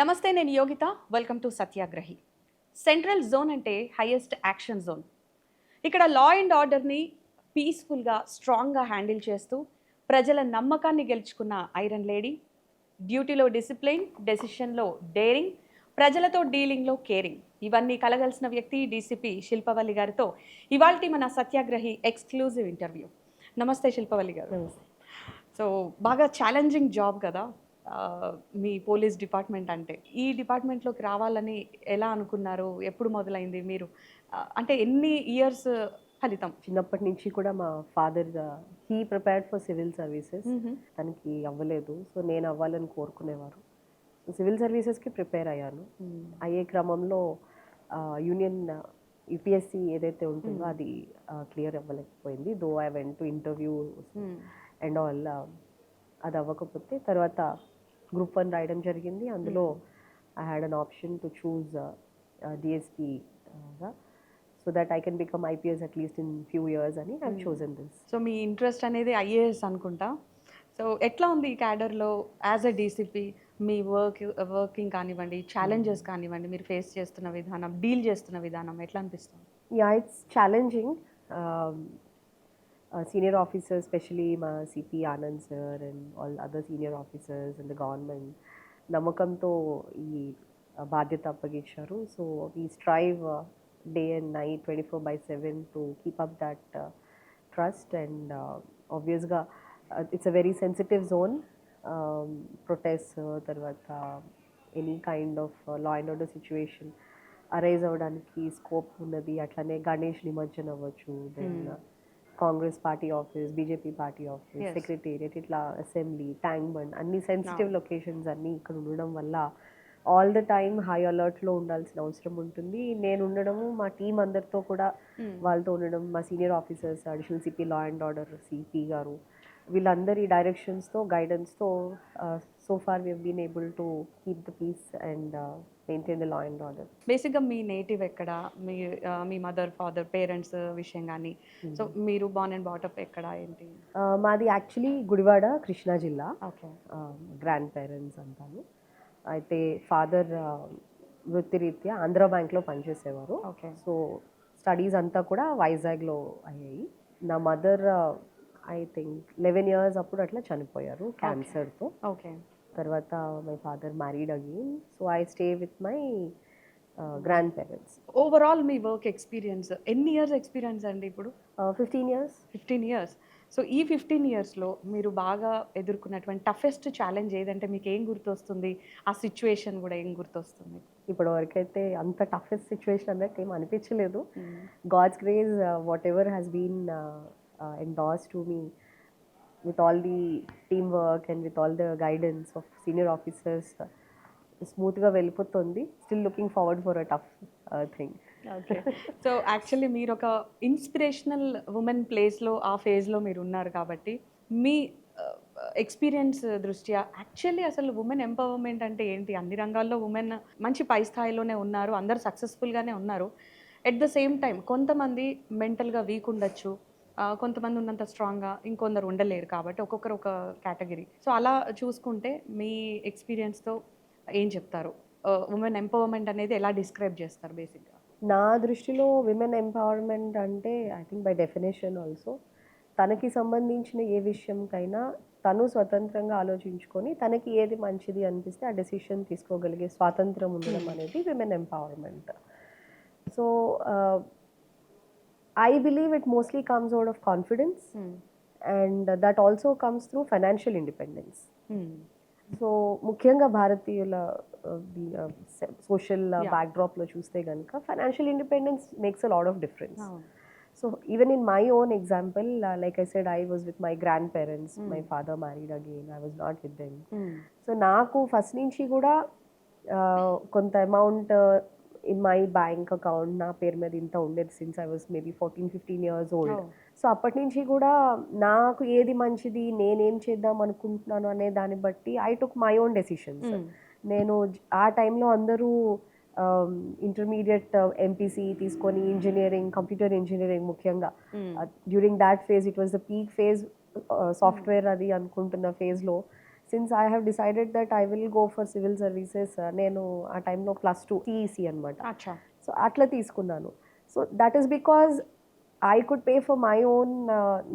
నమస్తే, నేను Yogitha. Welcome to Satyagrahi. Central zone అంటే హైయెస్ట్ యాక్షన్ జోన్. ఇక్కడ లా అండ్ ఆర్డర్ని పీస్ఫుల్గా, స్ట్రాంగ్గా హ్యాండిల్ చేస్తూ ప్రజల నమ్మకాన్ని గెలుచుకున్న ఐరన్ లేడీ, డ్యూటీలో డిసిప్లిన్, డెసిషన్లో డేరింగ్, ప్రజలతో డీలింగ్లో కేరింగ్, ఇవన్నీ కలగలిసిన వ్యక్తి డీసీపీ శిల్పవల్లి గారితో ఇవాల్టి మన సత్యాగ్రహి ఎక్స్క్లూజివ్ ఇంటర్వ్యూ. నమస్తే శిల్పవల్లి గారు. నమస్తే. సో బాగా ఛాలెంజింగ్ జాబ్ కదా మీ పోలీస్ డిపార్ట్మెంట్ అంటే. ఈ డిపార్ట్మెంట్లోకి రావాలని ఎలా అనుకున్నారు? ఎప్పుడు మొదలైంది మీరు? అంటే ఎన్ని ఇయర్స్ ఫలితం? చిన్నప్పటి నుంచి కూడా మా father he prepared for civil services. తనకి అవ్వలేదు, సో నేను అవ్వాలని కోరుకునేవారు. సివిల్ సర్వీసెస్కి ప్రిపేర్ అయ్యాను. అయ్యే క్రమంలో యూనియన్ యూపీఎస్సి ఏదైతే ఉంటుందో అది క్లియర్ అవ్వలేకపోయింది. Though I went to interview and all. అది అవ్వకపోతే తర్వాత గ్రూప్ 1 రాయడం జరిగింది. అందులో I had an option to choose DSP so that I can become IPS at least in few years అని ఐ చోజన్ దిస్. సో మీ ఇంట్రెస్ట్ అనేది ఐఏఎస్ అనుకుంటా. సో ఎట్లా ఉంది ఈ క్యాడర్లో యాజ్ ఎ డీసీపీ? మీ వర్కింగ్ కానివ్వండి, ఛాలెంజెస్ కానివ్వండి, మీరు ఫేస్ చేస్తున్న విధానం, డీల్ చేస్తున్న విధానం ఎట్లా అనిపిస్తుంది? Yeah, it's challenging. Senior officers, especially మా CP Anand sir and all other senior officers and the government నమ్మకంతో ఈ బాధ్యత అప్పగించారు. So we strive day and night 24/7 to keep up that trust. And ఆబ్వియస్గా it's a very sensitive zone. Protest తర్వాత any kind of law and order situation arise అవ్వడానికి scope ఉన్నది. అట్లనే గణేష్ నిమజ్జనం అవ్వచ్చు, then Congress party office, BJP party office, secretariat, ఇట్లా assembly, tank bund, అన్ని sensitive locations అన్నీ ఇక్కడ ఉండడం వల్ల ఆల్ ద టైమ్ హై అలర్ట్లో ఉండాల్సిన అవసరం ఉంటుంది. నేను ఉండడము, మా టీం అందరితో కూడా వాళ్ళతో ఉండడం, మా senior officers, additional CP law and order CP గారు, వీళ్ళందరి డైరెక్షన్స్తో, గైడెన్స్తో so far we have been able to keep the peace and maintain the law and order. బేసిక్గా మీ నేటివ్ ఎక్కడ? మీ మదర్, ఫాదర్, పేరెంట్స్ విషయం కానీ, సో మీరు బార్న్ అండ్ బాటప్ ఎక్కడ, ఏంటి? మాది యాక్చువల్లీ గుడివాడ, కృష్ణా జిల్లా. ఓకే. గ్రాండ్ పేరెంట్స్ అంతాను. అయితే ఫాదర్ వృత్తిరీత్యా ఆంధ్ర బ్యాంక్లో పనిచేసేవారు. ఓకే. సో స్టడీస్ అంతా కూడా వైజాగ్లో అయ్యాయి. నా మదర్ ఐ థింక్ 11 years అప్పుడు అట్లా చనిపోయారు క్యాన్సర్తో. ఓకే. తర్వాత my father married again. So I stay with my grand parents. Overall me work experience ఎన్ని ఇయర్స్ ఎక్స్పీరియన్స్ అండి ఇప్పుడు? 15 years. 15 years. సో ఈ 15 yearsలో మీరు బాగా ఎదుర్కొన్నటువంటి టఫెస్ట్ ఛాలెంజ్ ఏదంటే మీకు ఏం గుర్తొస్తుంది? ఆ సిచ్యువేషన్ కూడా ఏం గుర్తొస్తుంది? ఇప్పటివరకు అయితే అంత టఫెస్ట్ సిచ్యువేషన్ అన్నట్టు ఏం అనిపించలేదు. God's grace, whatever has been endorsed to me with all the teamwork and with all the guidance of senior officers, స్మూత్గా వెళ్ళిపోతుంది. Still looking forward for a tough thing. Okay. So actually మీరు ఒక inspirational women ప్లేస్లో, ఆ ఫేజ్లో మీరు ఉన్నారు కాబట్టి మీ ఎక్స్పీరియన్స్ దృష్ట్యా యాక్చువల్లీ అసలు ఉమెన్ ఎంపవర్మెంట్ అంటే ఏంటి? అన్ని రంగాల్లో ఉమెన్ మంచి పై స్థాయిలోనే ఉన్నారు, అందరు సక్సెస్ఫుల్గానే ఉన్నారు. ఎట్ ద సేమ్ టైం కొంతమంది మెంటల్గా వీక్ ఉండొచ్చు, కొంతమంది ఉన్నంత స్ట్రాంగ్గా ఇంకొందరు ఉండలేరు. కాబట్టి ఒక్కొక్కరు ఒక కేటగిరీ. సో అలా చూసుకుంటే మీ ఎక్స్పీరియన్స్తో ఏం చెప్తారు? ఉమెన్ ఎంపవర్మెంట్ అనేది ఎలా డిస్క్రైబ్ చేస్తారు బేసిక్గా? నా దృష్టిలో విమెన్ ఎంపవర్మెంట్ అంటే I think by definition also తనకి సంబంధించిన ఏ విషయంకైనా తను స్వతంత్రంగా ఆలోచించుకొని తనకి ఏది మంచిది అనిపిస్తే ఆ డెసిషన్ తీసుకోగలిగే స్వాతంత్రం ఉండడం అనేది women empowerment. So I believe it mostly comes out of confidence, and that also comes through financial independence. So ముఖ్యంగా భారతీయుల సోషల్ బ్యాక్డ్రాప్లో చూస్తే కనుక financial independence makes a lot of difference. So even in my own example, like I said, I was with my grand parents. My father married again, I was not with them. So నాకు first నుంచి కూడా కొంత amount in my bank account నా పేరు మీద ఇంత ఉండేది since I was maybe 14-15 years old. So అప్పటి నుంచి కూడా నాకు ఏది మంచిది, నేనేం చేద్దాం అనుకుంటున్నాను అనే దాన్ని బట్టి I took my own decisions. నేను ఆ టైంలో అందరూ ఇంటర్మీడియట్ ఎంపీసీ తీసుకొని ఇంజనీరింగ్, కంప్యూటర్ ఇంజనీరింగ్ ముఖ్యంగా during that phase, it was the peak phase, software అది అనుకుంటున్న ఫేజ్లో since I have decided that I will go for civil services, నేను ఆ టైంలో +2 సిఈసి అనమాట. అచ్చా. సో అట్లా తీసుకున్నాను. So that is because I could pay for my own,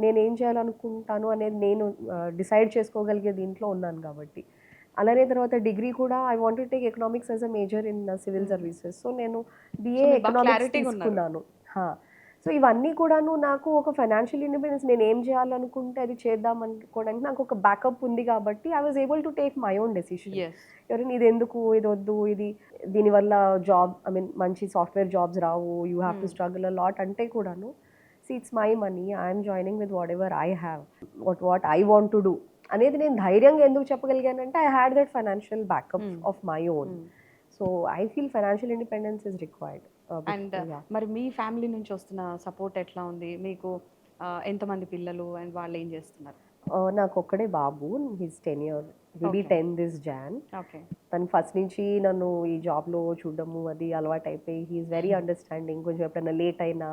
నేనేం చేయాలనుకుంటాను అనేది నేను డిసైడ్ చేసుకోగలిగే దీంట్లో ఉన్నాను కాబట్టి. అలానే తర్వాత డిగ్రీ కూడా I want to take economics as a major in civil services. So నేను బిఏ మీరు బాగా ఎకనామిక్స్ క్లారిటీగా ఉన్నారు. తీసుకున్నాను. సో ఇవన్నీ కూడాను నాకు ఒక ఫైనాన్షియల్ ఇండిపెండెన్స్, నేను ఏం చేయాలనుకుంటే అది చేద్దాం అనుకోవడానికి నాకు ఒక బ్యాకప్ ఉంది కాబట్టి I was able to take my own decision. Yes. ఎవరైనా ఇది ఎందుకు, ఇది వద్దు, ఇది దీనివల్ల జాబ్, ఐ మీన్ మంచి సాఫ్ట్వేర్ జాబ్స్ రావు, you have to struggle a lot అంటే కూడాను, see it's my money, I'm joining with whatever I have, what I want to do అనేది నేను ధైర్యంగా ఎందుకు చెప్పగలిగానంటే I had that financial backup of my own. So I feel financial independence is required. And మరి మీ family నుంచి వస్తున్న support ఎట్లా ఉంది మీకు? ఎంతమంది పిల్లలు అండ్ వాళ్ళు ఏం చేస్తున్నారు? నాకు ఒక్కడే బాబు, he's 10 years, will be 10 this June. Okay. తను ఫస్ట్ నుంచి నన్ను ఈ జాబ్లో చూడడము అది అలవాటు అయిపోయి హీఈస్ వెరీ అండర్స్టాండింగ్. కొంచెం ఎప్పుడైనా లేట్ అయినా,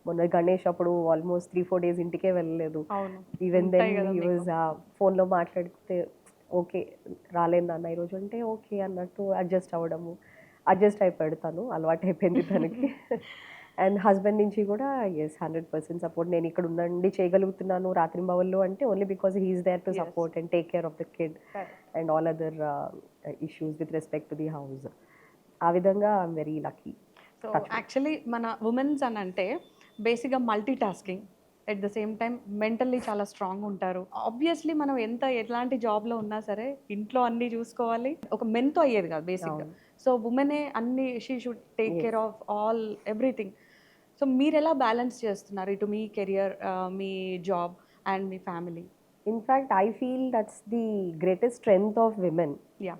మొన్న గణేష్ అప్పుడు ఆల్మోస్ట్ 3-4 days ఇంటికే వెళ్ళలేదు. అవును. ఈవెన్ దెన్ ఉంటాయి కదా హీ మీకు. వాజ్ ఫోన్లో మాట్లాడితే ఓకే రాలేదు నాన్న ఈరోజు అంటే ఓకే అన్నట్టు అడ్జస్ట్ అయిపోయాడు తను, అలవాటు అయిపోయింది తనకి. అండ్ హస్బెండ్ నుంచి కూడా ఎస్ 100% సపోర్ట్. నేను ఇక్కడ ఉండండి చేయగలుగుతున్నాను రాత్రింబవళ్ళు అంటే only because he's there to Yes. Support and take care of the kid Correct. And all other issues with respect to the house. ఆ విధంగా I'm very lucky. So actually మన ఉమెన్స్ అని అంటే బేసిక్గా multitasking, at the same time mentally చాలా strong ఉంటారు. Obviously మనం ఎట్లాంటి జాబ్లో ఉన్నా సరే ఇంట్లో అన్నీ చూసుకోవాలి. ఒక మెన్తో అయ్యేది కాదు బేసిక్గా. అవును. సో ఉమెనే అన్ని, she should take Yes. Care of all everything. So మీరు ఎలా బ్యాలెన్స్ చేస్తున్నారు ఇటు మీ కెరియర్, మీ జాబ్ అండ్ మీ family? In fact I feel that's the greatest strength of women. Yeah.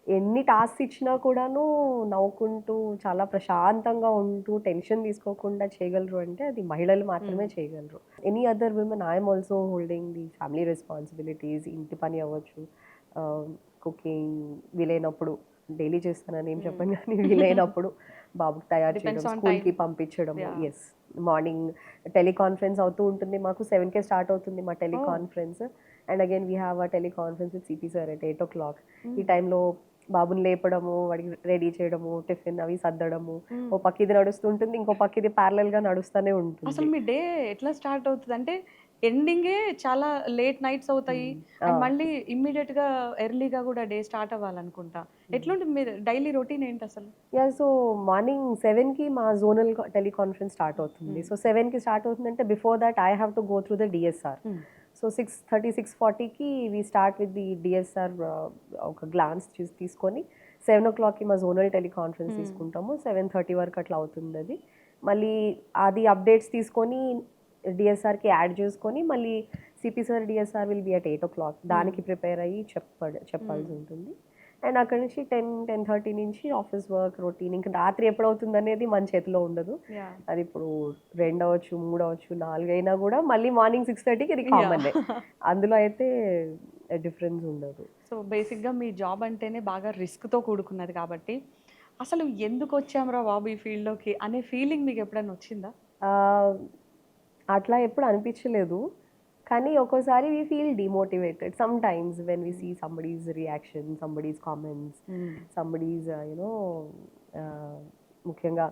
ఎన్ని టాస్క్స్ ఇచ్చినా కూడాను నవ్వుకుంటూ చాలా ప్రశాంతంగా ఉంటూ టెన్షన్ తీసుకోకుండా చేయగలరు అంటే అది మహిళలు మాత్రమే చేయగలరు. Any other women, I'm also holding the family responsibilities, ఇంటి పని అవ్వచ్చు, కుకింగ్, వీలైనప్పుడు డైలీ చేస్తానని ఏం చెప్పను కానీ వీలైనప్పుడు బాబుకి తయారు Depends చేయడం, on స్కూల్కి time. పంపించడము. Yeah. ఎస్, మార్నింగ్ టెలికాన్ఫరెన్స్ అవుతూ ఉంటుంది మాకు, 7 స్టార్ట్ అవుతుంది మా teleconference. And again we have a teleconference with CP sir at 8 o'clock. ఈ టైంలో బాబుని లేపడము, వాడికి రెడీ చేయడము, టిఫిన్ అవి సర్దడము, ఓ పక్క ఇది నడుస్తుంటుంది, ఇంకో పక్క ఇది ప్యారలల్గా నడుస్తూనే ఉంటుంది. అసలు మీ డే ఎట్లా స్టార్ట్ అవుతుంది అంటే ఎండింగే చాలా లేట్ నైట్స్ అవుతాయి అండ్ మళ్ళీ ఇమ్మీడియట్ గా ఎర్లీగా కూడా డే స్టార్ట్ అవ్వాలనుకుంటా. ఎట్లుంటుంది మీరు డైలీ రొటీన్ ఏంటి అసలు? యా, సో మార్నింగ్ 7కి మా జోనల్ టెలికాన్ఫరెన్స్ స్టార్ట్ అవుతుంది. సో 7కి స్టార్ట్ అవుతుందంటే before that I have to go through the DSR. So 6:30, 6:40కి we start with the DSR. ఒక గ్లాన్స్ తీసుకొని 7 o'clockకి మా జోనల్ టెలికాన్ఫరెన్స్ తీసుకుంటాము. 7:30 వరకు అట్లా అవుతుంది అది. మళ్ళీ అది అప్డేట్స్ తీసుకొని డిఎస్ఆర్కి యాడ్ చేసుకొని మళ్ళీ CP sir DSR will be at 8 o'clock. దానికి ప్రిపేర్ అయ్యి చెప్పాల్సి ఉంటుంది. అండ్ అక్కడ నుంచి 10-10:30 నుంచి ఆఫీస్ వర్క్ రొటీన్. ఇంకా రాత్రి ఎప్పుడవుతుంది అనేది మన చేతిలో ఉండదు. అది ఇప్పుడు 2 అవ్వచ్చు, 3 అవ్వచ్చు, 4 అయినా కూడా మళ్ళీ మార్నింగ్ 6:30కి ఇది కామన్. అందులో అయితే డిఫరెన్స్ ఉండదు. సో బేసిక్గా మీ జాబ్ అంటేనే బాగా రిస్క్తో కూడుకున్నది కాబట్టి అసలు ఎందుకు వచ్చామరా బాబు ఈ ఫీల్డ్లోకి అనే ఫీలింగ్ మీకు ఎప్పుడైనా వచ్చిందా? అట్లా ఎప్పుడు అనిపించలేదు, కానీ ఒక్కోసారి we feel demotivated sometimes when we see somebody's reaction, somebody's comments, somebody's you know, ముఖ్యంగా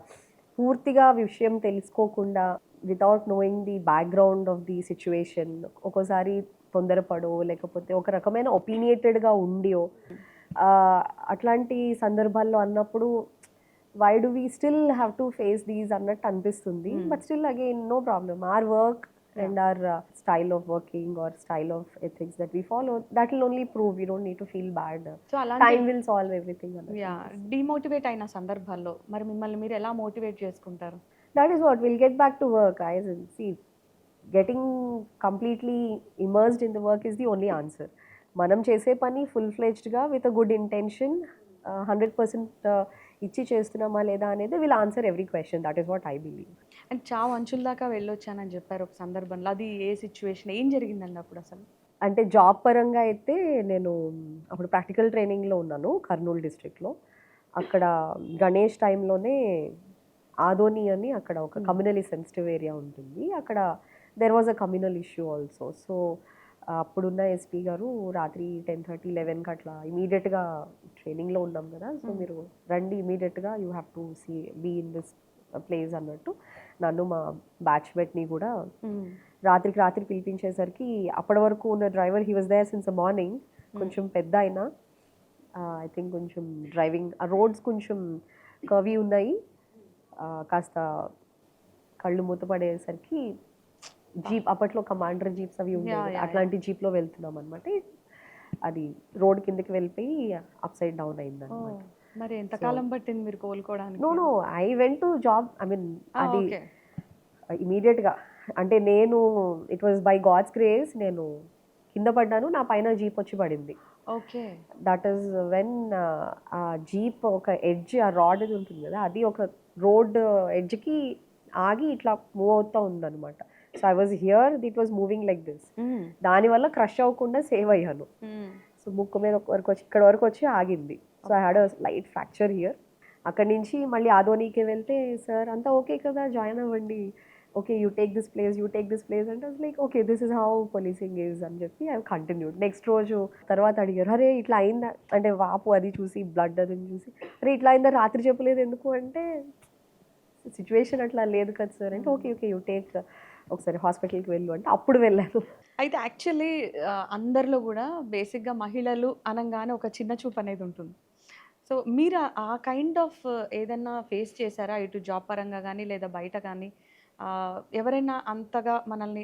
పూర్తిగా విషయం తెలుసుకోకుండా without knowing the background of the situation ఒక్కోసారి తొందరపడో లేకపోతే ఒక రకమైన ఒపీనియేటెడ్గా ఉండియో, అట్లాంటి సందర్భాల్లో అన్నప్పుడు why do we still have to face these అన్నట్టు అనిపిస్తుంది. But still again no problem, our work and our style of working or style of ethics that we follow, that will only prove, we don't need to feel bad. So Time will solve everything. Demotivate అయిన సందర్భాల్లో మరి మిమ్మల్ని మీరు ఎలా motivate చేసుకుంటారు? That is what, we'll get back to work. I see, getting completely immersed in the work is the only answer. మనం చేసే పని ఫుల్ ఫ్లెజ్డ్గా విత్ అ గుడ్ ఇంటెన్షన్ 100% ఇచ్చి చేస్తున్నామా లేదా అనేది will answer every question. That is what I believe. And చావు అంచుల దాకా వెళ్ళొచ్చానని చెప్పారు ఒక సందర్భంలో, అది ఏ సిచ్యువేషన్, ఏం జరిగిందండి అప్పుడు అసలు? అంటే జాబ్ పరంగా అయితే నేను అప్పుడు ప్రాక్టికల్ ట్రైనింగ్లో ఉన్నాను కర్నూలు డిస్ట్రిక్ట్లో. అక్కడ గణేష్ టైంలోనే ఆదోని అని అక్కడ ఒక కమ్యూనలీ సెన్సిటివ్ ఏరియా ఉంటుంది. అక్కడ there was a communal issue also. So అప్పుడున్న ఎస్పీ గారు రాత్రి 10:30, 11కి అట్లా ఇమీడియట్గా ట్రైనింగ్లో ఉన్నాం కదా, సో మీరు రండి ఇమీడియట్గా, you have to see be in this place అన్నట్టు నన్ను మా బ్యాచ్మేట్ని కూడా రాత్రి పిలిపించేసరికి అప్పటి వరకు ఉన్న driver he was there since morning, కొంచెం పెద్ద అయినా ఐ థింక్ కొంచెం డ్రైవింగ్ ఆ రోడ్స్ కొంచెం కర్వీ ఉన్నాయి, కాస్త కళ్ళు మూతపడేసరికి జీప్ అప్పట్లో కమాండర్ జీప్స్ అవి ఉండేవి, అట్లాంటి జీప్లో వెళ్తున్నాం అనమాట. అది రోడ్ కిందకి వెళ్ళిపోయి అప్ సైడ్ డౌన్ అయింది అనమాట. మరి ఎంతకాలం పట్టింది మీరు కోలుకోవడానికి? No I went to job, I mean అది ఇమీడియట్గా అంటే నేను it was by God's grace, నేను కింద పడ్డాను, నా పైన జీప్ వచ్చి పడింది. ఓకే. దట్ ఈస్ వెన్ ఆ జీప్ ఒక ఎడ్జ్, ఆ రాడ్ అది ఉంటుంది కదా, అది ఒక రోడ్ ఎడ్జ్కి ఆగి ఇట్లా మూవ్ అవుతూ ఉందన్నమాట. So I was here, it was moving like this, దానివల్ల క్రష్ అవ్వకుండా సేవ్ అయ్యాను. సో ముక్కు మీద వరకు వచ్చి ఇక్కడ వరకు వచ్చి ఆగింది. So I had a light fracture here. అక్కడి నుంచి మళ్ళీ ఆదోనీకి వెళ్తే సార్ అంతా ఓకే కదా, జాయిన్ అవ్వండి, okay you take this place అంటే like okay this is how policing is అని చెప్పి ఐ కంటిన్యూడ్. నెక్స్ట్ రోజు తర్వాత అడిగారు, అరే ఇట్లా అయిందా అంటే వాపు అది చూసి బ్లడ్ అది చూసి, అరే ఇట్లా అయిందా రాత్రి చెప్పలేదు ఎందుకు అంటే సిచ్యువేషన్ అట్లా లేదు కదా సార్ అంటే ఓకే యూ టేక్ ఒకసారి హాస్పిటల్కి వెళ్ళు అంటే అప్పుడు వెళ్ళాను. అయితే యాక్చువల్లీ అందరిలో కూడా బేసిక్గా మహిళలు అనగానే ఒక చిన్న చూపు అనేది ఉంటుంది. సో మీరు ఆ కైండ్ ఆఫ్ ఏదైనా ఫేస్ చేశారా, ఇటు జాబ్ పరంగా కానీ లేదా బయట కానీ? ఎవరైనా అంతగా మనల్ని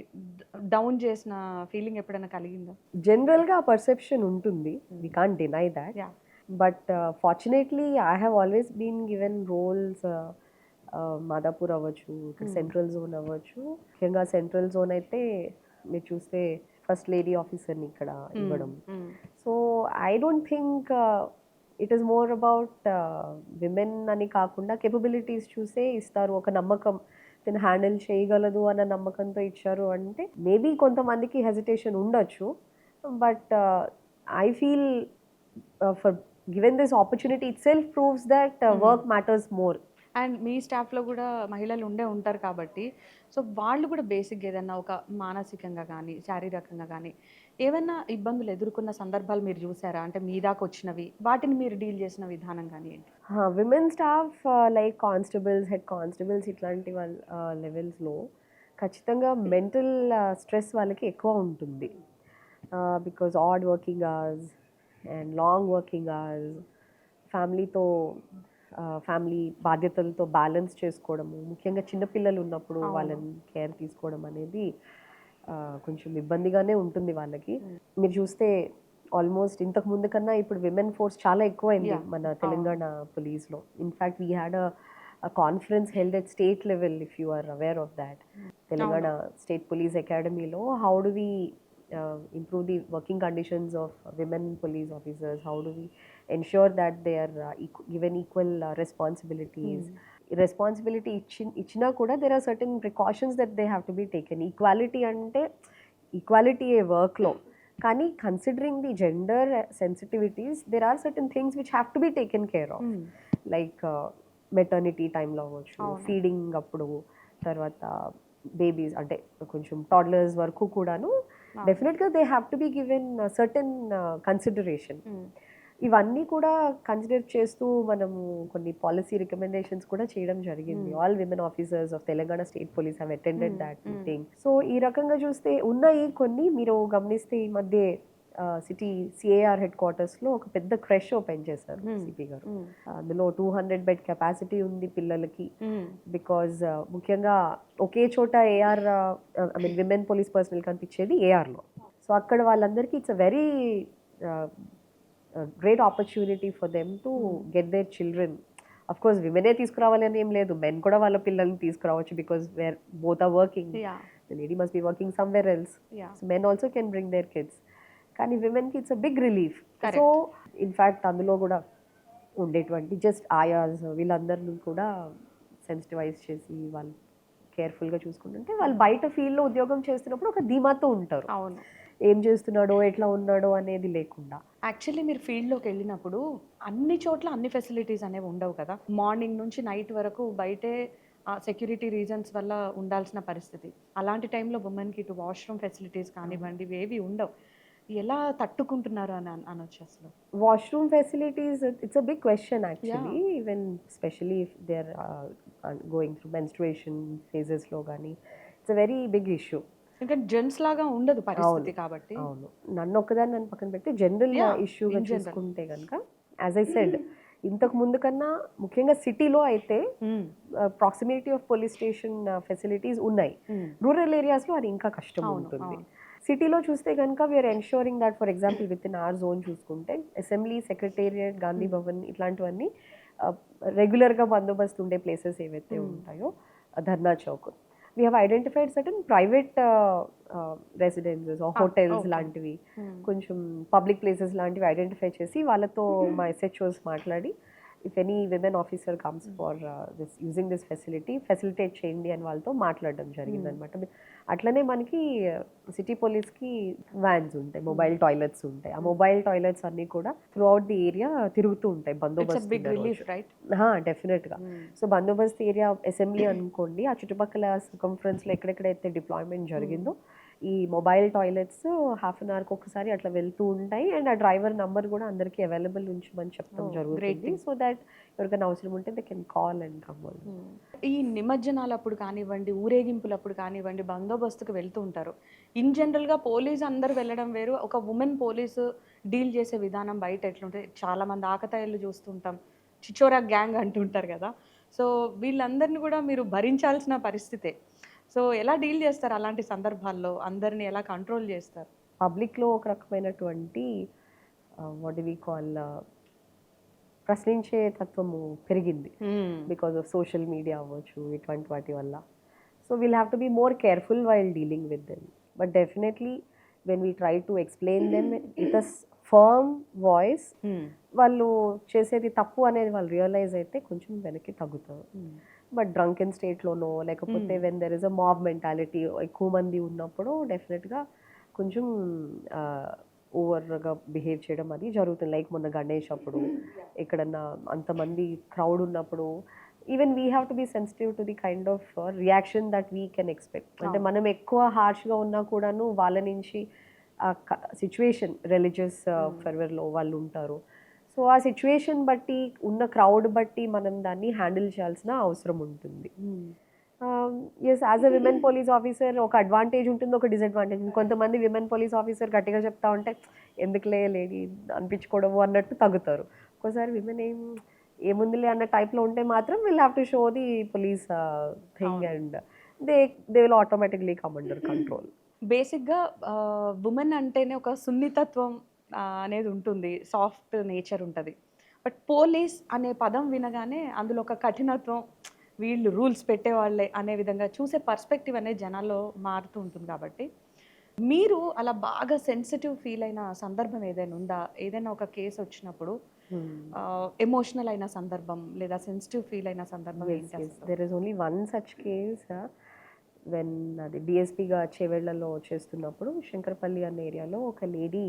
డౌన్ చేసిన ఫీలింగ్ ఎప్పుడైనా కలిగిందా? జనరల్గా పర్సెప్షన్ ఉంటుంది, we can't deny that, but fortunately I have always been given roles. Madhapur అవ్వచ్చు, ఇక్కడ సెంట్రల్ జోన్ అవ్వచ్చు, ముఖ్యంగా సెంట్రల్ జోన్ అయితే మీరు చూస్తే ఫస్ట్ లేడీ ఆఫీసర్ని ఇక్కడ ఇవ్వడం. So I don't think it is more about women అని కాకుండా కేపబిలిటీస్ చూసే ఇస్తారు, ఒక నమ్మకం తను హ్యాండిల్ చేయగలదు అన్న నమ్మకంతో ఇచ్చారు అంటే మేబీ కొంతమందికి హెజిటేషన్ ఉండొచ్చు, but I feel for given this opportunity itself proves that work matters more. And మీ స్టాఫ్లో కూడా మహిళలు ఉంటారు కాబట్టి, సో వాళ్ళు కూడా బేసిక్గా ఏదన్నా ఒక మానసికంగా కానీ శారీరకంగా కానీ ఏమైనా ఇబ్బందులు ఎదుర్కొన్న సందర్భాలు మీరు చూసారా? అంటే మీ దాకా వచ్చినవి, వాటిని మీరు డీల్ చేసిన విధానం కానీ ఏంటి? Women staff like constables, head constables ఇట్లాంటి వాళ్ళ లెవెల్స్లో ఖచ్చితంగా మెంటల్ స్ట్రెస్ వాళ్ళకి ఎక్కువ ఉంటుంది, because odd working hours and long working hours, family బాధ్యతలతో బ్యాలెన్స్ చేసుకోవడము, ముఖ్యంగా చిన్నపిల్లలు ఉన్నప్పుడు వాళ్ళని కేర్ తీసుకోవడం అనేది కొంచెం ఇబ్బందిగానే ఉంటుంది వాళ్ళకి. మీరు చూస్తే ఆల్మోస్ట్ ఇంతకు ముందు కన్నా ఇప్పుడు విమెన్ ఫోర్స్ చాలా ఎక్కువైంది మన తెలంగాణ పోలీస్లో. In fact we had a conference held at state level, if you are aware of that. Telangana state police అకాడమీలో how do we improve the working conditions of women police officers, how do we ensure that they are given equal responsibilities. Responsibility ichina kuda there are certain precautions that they have to be taken. Equality ante equality a work lo, kani considering the gender sensitivities there are certain things which have to be taken care of, like maternity time lo avachchu, feeding appudu, tarvata babies అంటే కొంచెం toddlers వరకు కూడాను డెఫినెట్గా they have to be given certain consideration. ఇవన్నీ కూడా consider చేస్తూ మనము కొన్ని పాలసీ రికమెండేషన్స్ కూడా చేయడం జరిగింది. All women officers of Telangana state police have attended that meeting. So ఈ రకంగా చూస్తే ఉన్నాయి కొన్ని. మీరు గమనిస్తే ఈ మధ్య సిటీ సిఏఆర్ హెడ్ క్వార్టర్స్లో ఒక పెద్ద క్రష్ ఓపెన్ చేశారు సిపి గారు. అందులో 200 బెడ్ కెపాసిటీ ఉంది పిల్లలకి, బికాజ్ ముఖ్యంగా ఒకే చోట AR I mean women police personnel కనిపించేది ఏఆర్లో. సో అక్కడ వాళ్ళందరికీ it's a very great opportunity for them to get their children. Of course విమెనే తీసుకురావాలని ఏం లేదు, మెన్ కూడా వాళ్ళ పిల్లల్ని తీసుకురావచ్చు, because where both are working, the lady must be working somewhere else, so men also can bring their kids. కానీ విమెన్కి it's a big relief. So in fact అందులో కూడా ఉండేటువంటి జస్ట్ ఆయాస్ వీళ్ళందరినీ కూడా సెన్సిటివైజ్ చేసి వాళ్ళు కేర్ఫుల్గా చూసుకుంటుంటే వాళ్ళు బయట ఫీల్డ్లో ఉద్యోగం చేస్తున్నప్పుడు ఒక ధీమాతో ఉంటారు. అవును, ఏం చేస్తున్నాడో ఎట్లా ఉన్నాడో అనేది లేకుండా. యాక్చువల్లీ మీరు ఫీల్డ్లోకి వెళ్ళినప్పుడు అన్ని చోట్ల అన్ని ఫెసిలిటీస్ అనేవి ఉండవు కదా. మార్నింగ్ నుంచి నైట్ వరకు బయటే సెక్యూరిటీ రీజన్స్ వల్ల ఉండాల్సిన పరిస్థితి. అలాంటి టైంలో ఉమెన్‌కి ఇటు వాష్‌రూమ్ ఫెసిలిటీస్ కానివ్వండి, ఇవేవి ఉండవు. ఎలా తట్టుకుంటున్నారు అని అనొచ్చు అసలు? Washroom facilities, it's a big question actually. Yeah! Even specially if they are going through menstruation ఫేజెస్లో కానీ it's a very big issue. ఎందుకంటే జెంట్స్ లాగా ఉండదు అవును, పరిస్థితి కాబట్టి. అవును. నన్ను ఒక్కదాన్ని నన్ను పక్కన పెడితే జనరల్ యాహ్! ఇష్యూగా ఇన్ జనరల్. చూసుకుంటే కనుక, యాజ్ ఐ సెడ్, ఇంతకు ముందు కన్నా ముఖ్యంగా సిటీలో అయితే హ్మ్. Proximity of police station facilities ఉన్నాయి. హ్మ్. రూరల్ ఏరియాస్లో అది ఇంకా కష్టం అవును. ఉంటుంది. అవును. సిటీలో చూస్తే కనుక we are ensuring that, for example with in our zone చూసుకుంటే అసెంబ్లీ, సెక్రటేరియట్, గాంధీ భవన్ ఇట్లాంటివన్నీ రెగ్యులర్గా బందోబస్తు ఉండే ప్లేసెస్ ఏవైతే ఉంటాయో, Dharna Chowk, we have identified certain private residences hotels okay. లాంటివి, హ్మ్. కొంచెం పబ్లిక్ ప్లేసెస్ లాంటివి ఐడెంటిఫై చేసి వాళ్ళతో మా ఎస్హెచ్ఓస్ మాట్లాడి, if any women officer comes for this using this facilitate చేయండి అని వాళ్ళతో మాట్లాడడం జరిగింది అనమాట. అట్లనే మనకి సిటీ పోలీస్కి వ్యాన్స్ ఉంటాయి, మొబైల్ టాయిలెట్స్ ఉంటాయి. ఆ మొబైల్ టాయిలెట్స్ అన్నీ కూడా త్రూ అవుట్ ది ఏరియా తిరుగుతూ ఉంటాయి ఇట్స్ అ బందోబస్తు బిగ్ ఉన్న రిలీఫ్ రోజు. రైట్? డెఫినెట్గా. సో బందోబస్తు ఏరియా అసెంబ్లీ అనుకోండి, ఆ చుట్టుపక్కల సర్కంఫరెన్స్లో ఎక్కడెక్కడైతే డిప్లాయ్మెంట్ జరిగిందో ఈ మొబైల్ టాయిలెట్స్ హాఫ్ అన్ అవర్కి ఒకసారి అట్లా వెళ్తూ ఉంటాయి. అండ్ ఆ డ్రైవర్ నంబర్ కూడా అందరికీ అవైలబుల్ ఉంచమని చెప్తాం గ్రేట్ జరుగుతుంది. థింగ్. సో దట్ ఎవరికైనా అవసరం ఉంటే they can call and come. ఈ నిమజ్జనాలప్పుడు కానివ్వండి, ఊరేగింపులప్పుడు కానివ్వండి, బందోబస్తుకు వెళ్తూ ఉంటారు. ఇన్ జనరల్‌గా పోలీస్ అందరూ వెళ్ళడం వేరు. ఒక వుమెన్ పోలీసు డీల్ చేసే విధానం బయట ఎట్లుంటది? చాలామంది ఆకతాయిలు చూస్తుంటాం. చిచోరా గ్యాంగ్ అంటుంటారు కదా! సో, వీళ్ళందరిని కూడా మీరు భరించాల్సిన పరిస్థితే. సో, ఎలా డీల్ చేస్తారు అలాంటి సందర్భాల్లో? అందరిని ఎలా కంట్రోల్ చేస్తారు? పబ్లిక్లో ఒక రకమైనటువంటి వాట్ డు వి కాల్, ప్రశ్నించే తత్వము పెరిగింది బికాస్ ఆఫ్ సోషల్ మీడియా అవ్వచ్చు, ఇటువంటి వాటి వల్ల. So we'll have to be more careful while dealing with them. But definitely when we try to explain them with a firm voice, వాళ్ళు చేసేది తప్పు అనేది వాళ్ళు రియలైజ్ అయితే కొంచెం వెనక్కి తగ్గుతారు. బట్ డ్రంకెన్ స్టేట్లోనో లేకపోతే when there is a mob mentality, ఎక్కువ మంది ఉన్నప్పుడు డెఫినెట్గా కొంచెం ఓవర్గా బిహేవ్ చేయడం అది జరుగుతుంది. లైక్ మొన్న గణేష్ అప్పుడు ఎక్కడన్నా అంతమంది క్రౌడ్ ఉన్నప్పుడు even we have to be sensitive to the kind of reaction that we can expect. అంటే మనం ఎక్కువ హార్ష్గా ఉన్నా కూడాను వాళ్ళ నుంచి సిచ్యువేషన్, రిలీజియస్ ఫెర్వర్లో వాళ్ళు ఉంటారు. సో ఆ సిచ్యువేషన్ బట్టి, ఉన్న క్రౌడ్ బట్టి మనం దాన్ని హ్యాండిల్ చేయాల్సిన అవసరం ఉంటుంది. Yes, as a women police officer ఒక అడ్వాంటేజ్ ఉంటుంది, ఒక డిసడ్వాంటేజ్ ఉంటుంది. కొంతమంది విమెన్ పోలీస్ ఆఫీసర్ గట్టిగా చెప్తా ఉంటే ఎందుకులే లేడీ అనిపించుకోవడము అన్నట్టు తగ్గుతారు. ఒక్కోసారి విమెన్ ఏముందిలే అన్న టైప్లో ఉంటే మాత్రం will have to show the police thing and they they will automatically come under control. బేసిక్‌గా వుమెన్ అంటేనే ఒక సున్నితత్వం అనేది ఉంటుంది. సాఫ్ట్ నేచర్ ఉంటది. బట్ పోలీస్ అనే పదం వినగానే అందులో ఒక కఠినత్వం, వీళ్ళు రూల్స్ పెట్టేవాళ్ళే అనే విధంగా చూసే పర్స్పెక్టివ్ అనేది జనాల్లో మారుతూ ఉంటుంది కాబట్టి, మీరు అలా బాగా సెన్సిటివ్ ఫీల్ అయిన సందర్భం ఏదైనా ఉందా? ఏదైనా ఒక కేస్ వచ్చినప్పుడు ఎమోషనల్ అయిన సందర్భం లేదా సెన్సిటివ్ ఫీల్ అయిన సందర్భం Yes, ఏంటి yes. అసలు? There is only one such case when అది డిఎస్పీగా చేవెళ్లలో చేస్తున్నప్పుడు శంకరపల్లి అనే ఏరియాలో ఒక lady,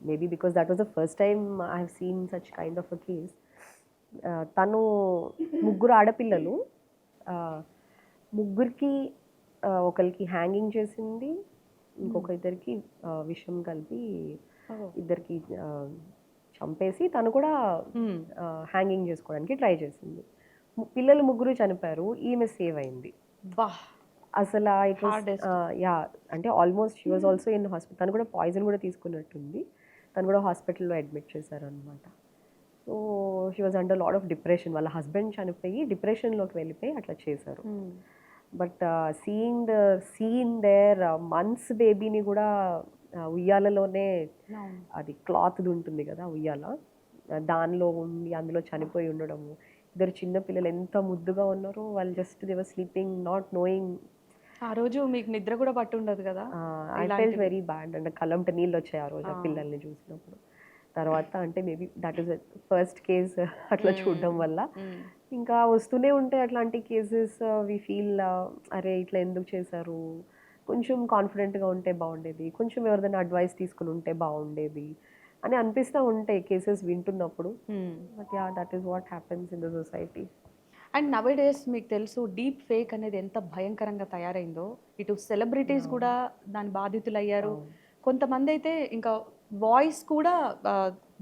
maybe because that was the first time I have seen such kind of a case. తను ముగ్గురు ఆడపిల్లలు, ముగ్గురికి ఒకరికి హ్యాంగింగ్ చేసింది, ఇంకొక ఇద్దరికి విషం కలిపి ఇద్దరికి చంపేసి తను కూడా హ్యాంగింగ్ చేసుకోవడానికి ట్రై చేసింది. పిల్లలు ముగ్గురు చనిపోయారు, ఈమె సేవ్ అయింది. బా! అసలు ఇట్ వాస్ Hardest. యా, అంటే almost she was also in hospital. తను కూడా పాయిజన్ కూడా తీసుకున్నట్టుంది. తను కూడా హాస్పిటల్లో అడ్మిట్ చేశారనమాట. So she was under lot of depression. వాళ్ళ హస్బెండ్ చనిపోయి డిప్రెషన్లోకి వెళ్ళిపోయి అట్లా చేశారు. But seeing the scene there, months బేబీని కూడా ఉయ్యాలలోనే, అది క్లాత్ది ఉంటుంది కదా ఉయ్యాల, దానిలో ఉండి అందులో చనిపోయి ఉండడము. ఇద్దరు చిన్న పిల్లలు ఎంత ముద్దుగా ఉన్నారో, వాళ్ళు just they were sleeping not knowing. ఆ రోజు మీకు నిద్ర కూడా పట్టుండదు కదా? I felt very bad. అంటే కళ్ళంట నీళ్ళు వచ్చాయి ఆ రోజు ఆ పిల్లల్ని చూసినప్పుడు. తర్వాత అంటే maybe that is first case అట్లా చూడడం వల్ల. ఇంకా వస్తూనే ఉంటాయి అట్లాంటి కేసెస్. వి ఫీల్ అరే ఇట్లా ఎందుకు చేశారు, కొంచెం కాన్ఫిడెంట్గా ఉంటే బాగుండేది, కొంచెం ఎవరిదైనా అడ్వైస్ తీసుకుని ఉంటే బాగుండేది అని అనిపిస్తూ ఉంటాయి కేసెస్ వింటున్నప్పుడు. But yeah, that is what happens in the society. And nowadays మీకు తెలుసు డీప్ ఫేక్ అనేది ఎంత భయంకరంగా తయారైందో, ఇటు సెలబ్రిటీస్ కూడా దాని బాధితులయ్యారు. అవును. కొంతమంది అయితే ఇంకా వాయిస్ కూడా ఆ,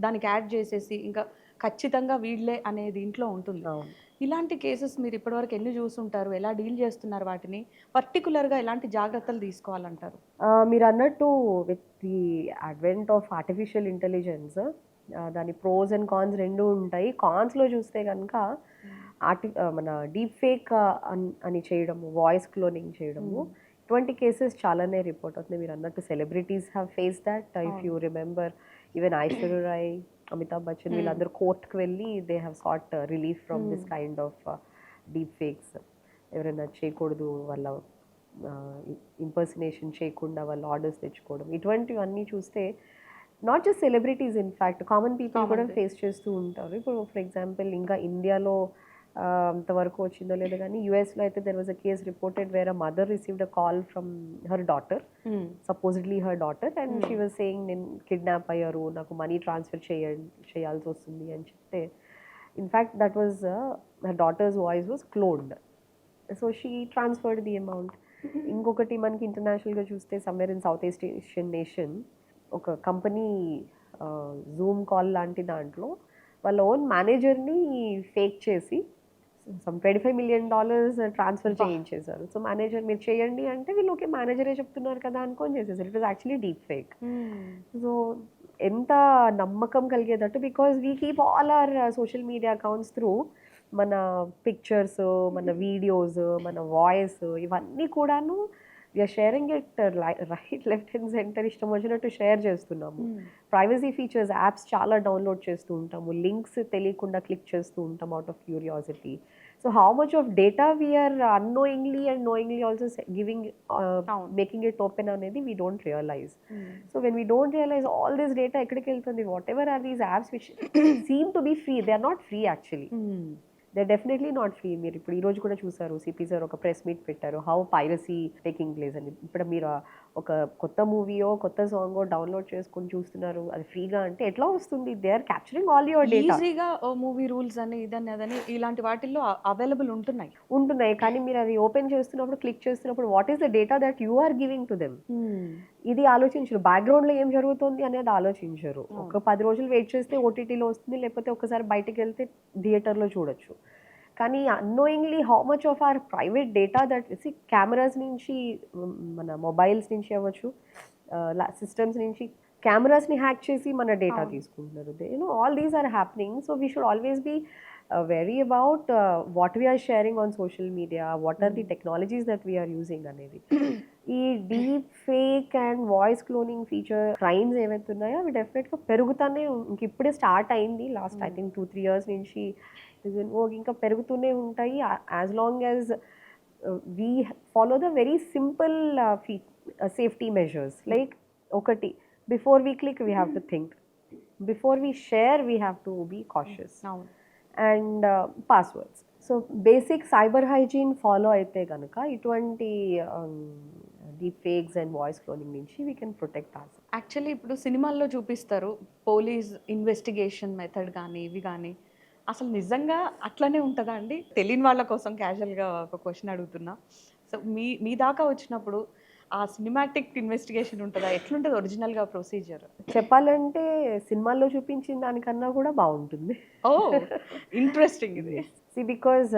దానికి యాడ్ చేసేసి ఇంకా ఖచ్చితంగా వీళ్ళే అనే దీంట్లో ఉంటుంది. అవును. ఇలాంటి కేసెస్ మీరు ఇప్పటివరకు ఎన్ని చూసుంటారు? ఎలా డీల్ చేస్తున్నారు వాటిని? పర్టికులర్గా ఎలాంటి జాగ్రత్తలు తీసుకోవాలంటారు? మీరన్నట్టు with the advent of artificial intelligence దాని ప్రోస్ అండ్ కాన్స్ 2 ఉంటాయి. కాన్స్‌లో చూస్తే గనక మన డీప్ ఫేక్ అని చేయడము, వాయిస్ క్లోనింగ్ చేయడము, ఇటువంటి కేసెస్ చాలానే రిపోర్ట్ అవుతున్నాయి. మీరన్నట్టు celebrities have face that. If you remember even Aishwarya Rai, Amitabh Bachchan వీళ్ళందరూ కోర్ట్‌కి వెళ్ళి they have sought relief from this kind of deep fakes. ఎవరైనా చేయకూడదు వాళ్ళ ఇంపర్సనేషన్ చేయకుండా వాళ్ళు ఆర్డర్స్ తెచ్చుకోవడం, ఇటువంటివన్నీ చూస్తే not just celebrities, in fact common people కూడా ఫేస్ చేస్తూ ఉంటారు. ఇప్పుడు ఫర్ ఎగ్జాంపుల్ ఇంకా ఇండియాలో అంతవరకు వచ్చిందో లేదో కానీ యూఎస్లో అయితే there was a case reported where a mother received a call from her daughter, supposedly her daughter, and she was saying నేను కిడ్నాప్ అయ్యారు, నాకు మనీ ట్రాన్స్ఫర్ చేయాల్సి వస్తుంది అని చెప్తే, in fact that was her daughter's voice was cloned. So she transferred the amount. ఇంకొకటి మనకి ఇంటర్నేషనల్గా చూస్తే somewhere in south east Asian nation ఒక కంపెనీ జూమ్ కాల్ లాంటి దాంట్లో వాళ్ళ ఓన్ మేనేజర్ని ఫేక్ చేసి some $25 million transfer చేయించేశారు. So manager మీరు చేయండి అంటే వీళ్ళు ఓకే మేనేజరే చెప్తున్నారు కదా అనుకొని చేసేసారు. It was actually deep fake. So ఎంత నమ్మకం కలిగేటట్టు, because we keep all our social media accounts through మన పిక్చర్స్, మన వీడియోస్, మన వాయిస్, ఇవన్నీ కూడాను we are sharing it right left and centre ఇష్టం వచ్చినట్టు షేర్ చేస్తున్నాము. ప్రైవసీ ఫీచర్స్ యాప్స్ చాలా డౌన్లోడ్ చేస్తూ ఉంటాము, లింక్స్ తెలియకుండా క్లిక్ చేస్తూ ఉంటాం out of curiosity. So how much of data we are unknowingly and knowingly also giving, making it open అనేది we don't realise. So when we don't realise all this data ఎక్కడికి వెళ్తుంది, whatever are these apps which seem to be free, they are not free actually. They definitely not free. మీరు ఇప్పుడు ఈ రోజు కూడా చూసారు, CP sir ఒక press meet పెట్టారు, హౌ పైరసీ టేకింగ్ ప్లేస్ అని. ఇప్పుడు మీరు ఒక కొత్త మూవీయో కొత్త సాంగో డౌన్లోడ్ చేసుకొని చూస్తున్నారు, అది ఫ్రీగా అంటే ఎట్లా వస్తుంది? They are capturing all your data. ఈజీగా మూవీ రూల్స్ అని ఇదని అదని ఇలాంటి వాటిల్లో అవైలబుల్ ఉంటున్నాయి, కానీ మీరు అది ఓపెన్ చేస్తున్నప్పుడు, క్లిక్ చేస్తున్నప్పుడు what is the data that you are giving to them, ఇది ఆలోచించరు. బ్యాక్గ్రౌండ్లో ఏం జరుగుతుంది అనేది ఆలోచించరు. ఒక 10 రోజులు వెయిట్ చేస్తే ఓటీటీలో వస్తుంది, లేకపోతే ఒకసారి బయటకు వెళ్తే థియేటర్లో చూడొచ్చు. కానీ annoyingly how much of our private data that cameras నుంచి, మన మొబైల్స్ నుంచి అవ్వచ్చు, సిస్టమ్స్ నుంచి కెమెరాస్ని హ్యాక్ చేసి మన డేటా తీసుకుంటున్నారు. All these are happening. So we should always be very about what we're sharing on social media, what are the technologies that we're using అనేది. ఈ deep fake and voice cloning feature crimes ఏవైతే ఉన్నాయో అవి డెఫినెట్గా పెరుగుతానే, ఇంక ఇప్పుడే start అయింది last I think 2-3 years నుంచి, ఇంకా పెరుగుతూనే ఉంటాయి. As long as we follow the very simple safety measures, like ఒకటి, before we click we have to think, before we share we have to be cautious, and passwords. So basic cyber hygiene follow అయితే కనుక ఇటువంటి deep fakes and voice cloning నుంచి we can protect us. Actually ఇప్పుడు సినిమాల్లో చూపిస్తారు police investigation method కానీ ఇవి కానీ, అసలు నిజంగా అట్లనే ఉంటుందా అండి? తెలియని వాళ్ళ కోసం క్యాజువల్గా ఒక క్వశ్చన్ అడుగుతున్నా. సో మీ దాకా వచ్చినప్పుడు ఆ సినిమాటిక్ ఇన్వెస్టిగేషన్ ఉంటుందా? ఎట్లుంటుంది ఒరిజినల్గా ప్రొసీజర్? చెప్పాలంటే సినిమాల్లో చూపించిన దానికన్నా కూడా బాగుంటుంది. ఓ ఇంట్రెస్టింగ్ ఇది. See, because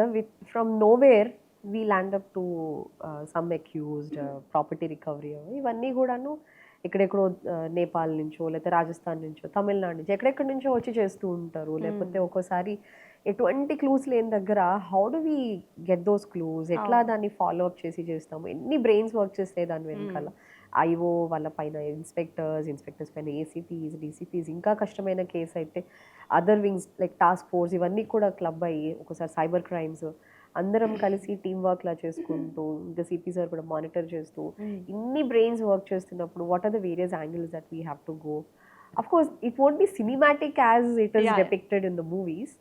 from nowhere we land up to some accused, property recovery, ఇవన్నీ కూడాను ఎక్కడెక్కడో నేపాల్ నుంచో, లేకపోతే రాజస్థాన్ నుంచో, తమిళనాడు నుంచి, ఎక్కడెక్కడి నుంచో వచ్చి చేస్తూ ఉంటారు. లేకపోతే ఒక్కోసారి ఎటువంటి క్లూస్ లేని దగ్గర how do we get those clues, ఎట్లా దాన్ని ఫాలో అప్ చేసి చేస్తాము, ఎన్ని బ్రెయిన్స్ వర్క్ చేస్తాయి దాని వెనకాల. ఐఓ వాళ్ళ పైన ఇన్స్పెక్టర్స్ పైన ఏసీపీస్, డీసీపీస్, ఇంకా కష్టమైన కేసు అయితే other wings like task force, ఇవన్నీ కూడా క్లబ్ అయ్యి ఒకసారి సైబర్ క్రైమ్స్ అందరం కలిసి టీమ్ వర్క్లా చేసుకుంటూ, ఇంకా సిపి సార్ కూడా మానిటర్ చేస్తూ, ఇన్ని బ్రెయిన్స్ వర్క్ చేస్తున్నప్పుడు what are the various angles that we have to go. Of course it won't be cinematic as it is depicted in the movies,